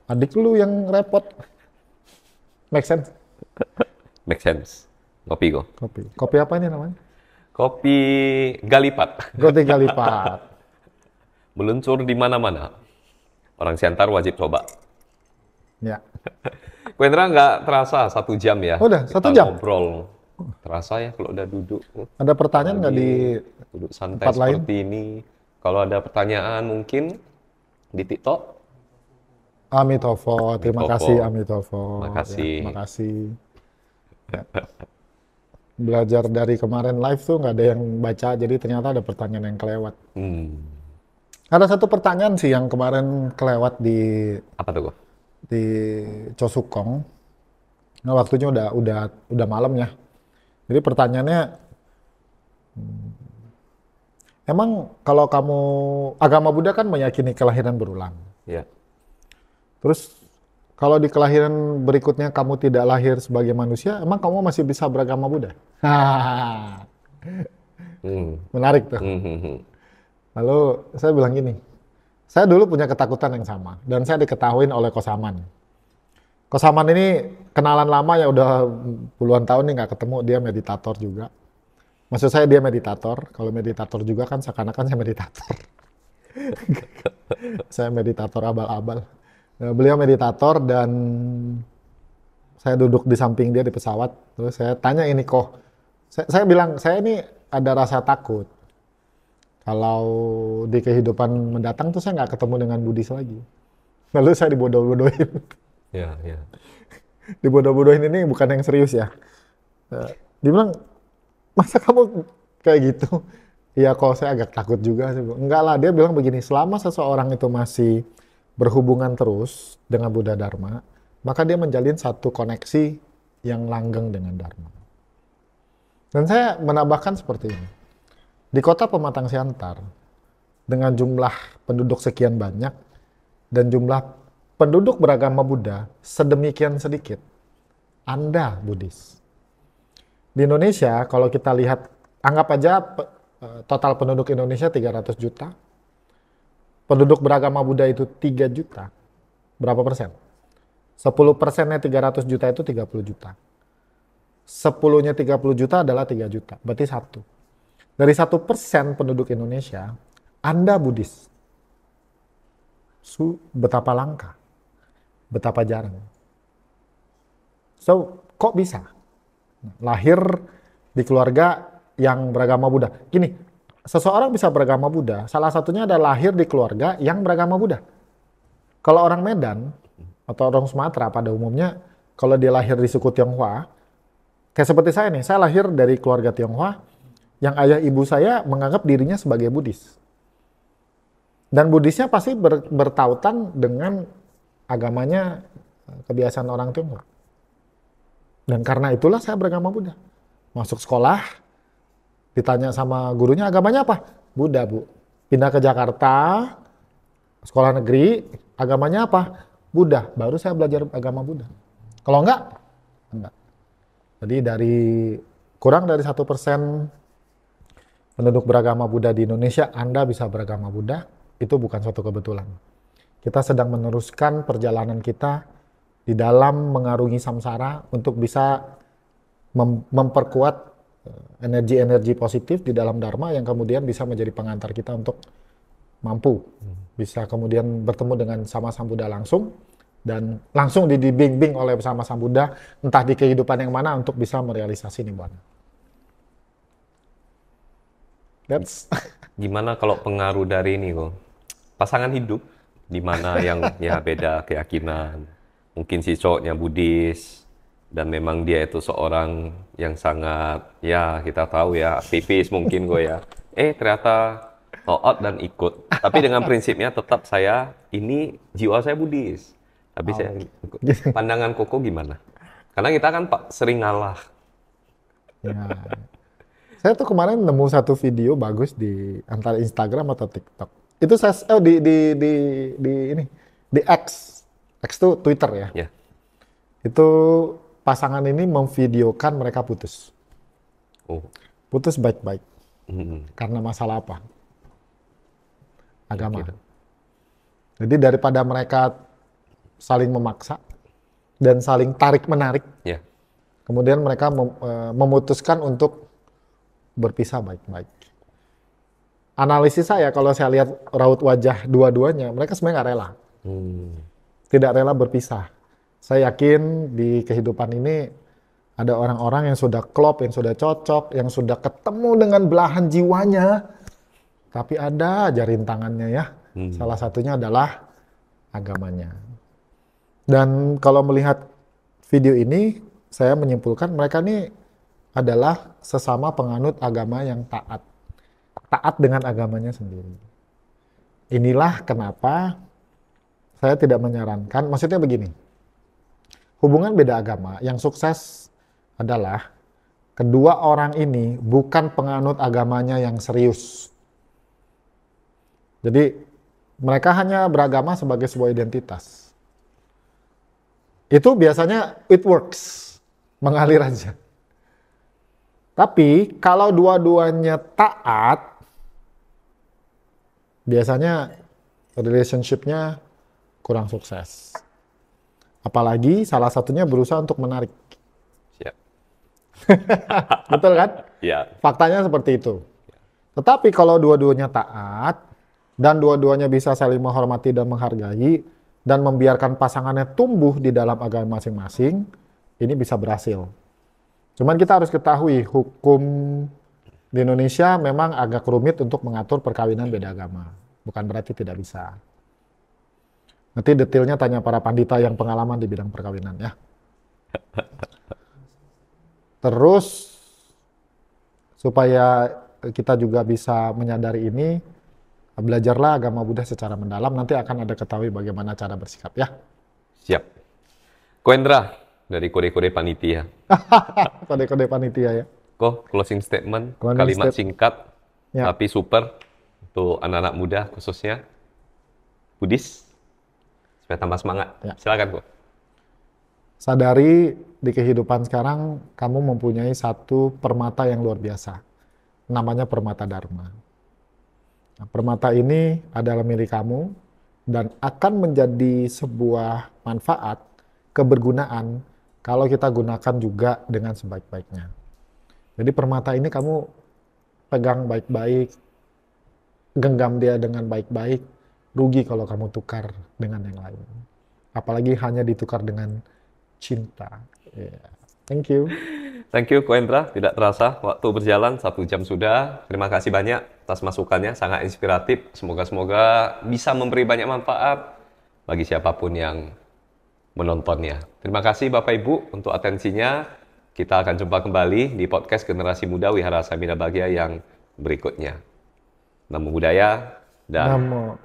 Adik lu yang repot. Make sense? Make sense. Kopi go. Kopi apa ini namanya? Kopi Galipat. Kopi Galipat. Meluncur di mana-mana. Orang Siantar wajib coba. Ya. Kohendra nggak terasa 1 jam ya? Udah, kita 1 jam? ngobrol. Terasa ya kalau udah duduk. Ada pertanyaan nggak di Duduk santai tempat lain? seperti ini. Kalau ada pertanyaan mungkin di TikTok. Amitofo, terima Amitofo. kasih Amitofo. Makasih. Ya, makasih. Ya. Belajar dari kemarin live tuh nggak ada yang baca, jadi ternyata ada pertanyaan yang kelewat. Ada satu pertanyaan sih yang kemarin kelewat Apa tuh, Go? di Chosukong. Nah, waktunya udah malam ya. Jadi pertanyaannya, emang kalau kamu agama Buddha kan meyakini kelahiran berulang. Ya. Terus kalau di kelahiran berikutnya kamu tidak lahir sebagai manusia, emang kamu masih bisa beragama Buddha? Menarik tuh. Lalu saya bilang gini, saya dulu punya ketakutan yang sama dan saya diketahuin oleh Kosaman. Kosaman ini kenalan lama ya, udah puluhan tahun nih nggak ketemu, dia meditator juga. Maksud saya dia meditator, kalau meditator juga kan seakan-akan saya meditator. Saya meditator abal-abal. Beliau meditator dan saya duduk di samping dia di pesawat, terus saya tanya ini kok, saya bilang saya ini ada rasa takut. Kalau di kehidupan mendatang tuh saya nggak ketemu dengan Buddhis lagi. Lalu saya dibodoh-bodohin. Ya, ya. Dibodoh-bodohin ini bukan yang serius ya. Dia bilang, masa kamu kayak gitu? Iya, kalau saya agak takut juga sih, Bu. Enggak lah, dia bilang begini, selama seseorang itu masih berhubungan terus dengan Buddha Dharma, maka dia menjalin satu koneksi yang langgeng dengan Dharma. Dan saya menambahkan seperti ini. Di kota Pematang Siantar, dengan jumlah penduduk sekian banyak, dan jumlah penduduk beragama Buddha sedemikian sedikit, Anda Buddhis. Di Indonesia, kalau kita lihat, anggap aja total penduduk Indonesia 300 juta, penduduk beragama Buddha itu 3 juta, berapa persen? 10%-nya 300 juta itu 30 juta. 10-nya 30 juta adalah 3 juta, berarti 1. Dari 1% penduduk Indonesia, Anda Buddhis. Betapa langka, betapa jarang. So, kok bisa? Lahir di keluarga yang beragama Buddha. Gini, seseorang bisa beragama Buddha, salah satunya adalah lahir di keluarga yang beragama Buddha. Kalau orang Medan atau orang Sumatera pada umumnya, kalau dia lahir di suku Tionghoa, kayak seperti saya nih, saya lahir dari keluarga Tionghoa, yang ayah ibu saya menganggap dirinya sebagai Buddhis. Dan Buddhisnya pasti bertautan dengan agamanya, kebiasaan orang Tionghoa. Dan karena itulah saya beragama Buddha. Masuk sekolah, ditanya sama gurunya, agamanya apa? Buddha, Bu. Pindah ke Jakarta, sekolah negeri, agamanya apa? Buddha. Baru saya belajar agama Buddha. Kalau enggak. Jadi kurang dari 1% penduduk beragama Buddha di Indonesia, Anda bisa beragama Buddha, itu bukan suatu kebetulan. Kita sedang meneruskan perjalanan kita di dalam mengarungi samsara untuk bisa memperkuat energi-energi positif di dalam Dharma yang kemudian bisa menjadi pengantar kita untuk mampu bisa kemudian bertemu dengan Sama Sambuddha langsung dan langsung dibimbing oleh Sama Sambuddha entah di kehidupan yang mana untuk bisa merealisasi nibbana. That's Gimana kalau pengaruh dari ini kok? Pasangan hidup di mana yang ya beda keyakinan. Mungkin si cowoknya Buddhis dan memang dia itu seorang yang sangat ya kita tahu ya aktivis mungkin gue ya. Ternyata taat dan ikut. Tapi dengan prinsipnya tetap saya ini jiwa saya Buddhis. Tapi saya pandangan Koko gimana? Karena kita kan sering ngalah. ya. Saya tuh kemarin nemu satu video bagus di antara Instagram atau TikTok. Itu saya di X. X itu Twitter ya. Ya. Itu pasangan ini memvideokan mereka putus. Oh. Putus baik-baik. Karena masalah apa? Agama. Jadi daripada mereka saling memaksa dan saling tarik-menarik, kemudian mereka memutuskan untuk berpisah baik-baik. Analisis saya, kalau saya lihat raut wajah dua-duanya, mereka sebenarnya nggak rela. Tidak rela berpisah. Saya yakin di kehidupan ini ada orang-orang yang sudah klop, yang sudah cocok, yang sudah ketemu dengan belahan jiwanya, tapi ada aja rintangannya ya. Salah satunya adalah agamanya. Dan kalau melihat video ini, saya menyimpulkan mereka ini adalah sesama penganut agama yang taat. Taat dengan agamanya sendiri. Inilah kenapa saya tidak menyarankan, maksudnya begini, hubungan beda agama yang sukses adalah kedua orang ini bukan penganut agamanya yang serius. Jadi mereka hanya beragama sebagai sebuah identitas. Itu biasanya it works, mengalir aja. Tapi kalau dua-duanya taat, biasanya relationship-nya kurang sukses. Apalagi salah satunya berusaha untuk menarik. Siap. Betul kan? Ya. Faktanya seperti itu. Tetapi kalau dua-duanya taat, dan dua-duanya bisa saling menghormati dan menghargai, dan membiarkan pasangannya tumbuh di dalam agama masing-masing, ini bisa berhasil. Cuman kita harus ketahui, hukum di Indonesia memang agak rumit untuk mengatur perkawinan beda agama. Bukan berarti tidak bisa. Nanti detailnya tanya para pandita yang pengalaman di bidang perkawinan ya. Terus, supaya kita juga bisa menyadari ini, belajarlah agama Buddha secara mendalam, nanti akan ada ketahui bagaimana cara bersikap ya. Siap. Ko Hendra, dari kode-kode panitia. Kode-kode panitia ya. Ko, closing statement, Closing kalimat step- singkat, Ya. tapi super untuk anak-anak muda khususnya Buddhis, supaya tambah semangat. Ya. Silakan, Ko. Sadari di kehidupan sekarang kamu mempunyai satu permata yang luar biasa. Namanya permata Dharma. Nah, permata ini adalah milik kamu dan akan menjadi sebuah manfaat, kebergunaan kalau kita gunakan juga dengan sebaik-baiknya. Jadi permata ini kamu pegang baik-baik, genggam dia dengan baik-baik, rugi kalau kamu tukar dengan yang lain. Apalagi hanya ditukar dengan cinta. Yeah. Thank you. Thank you, Ko Hendra. Tidak terasa, waktu berjalan 1 jam sudah. Terima kasih banyak atas masukannya, sangat inspiratif. Semoga bisa memberi banyak manfaat bagi siapapun yang menontonnya. Terima kasih Bapak Ibu untuk atensinya. Kita akan jumpa kembali di podcast Generasi Muda Wihara Samina Bahagia yang berikutnya. Namo Buddhaya dan Namo,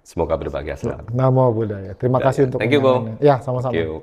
semoga berbahagia selalu. Namo Buddhaya. Terima kasih untuk Thank you, Ko. undangannya. Ya, sama-sama. Thank you.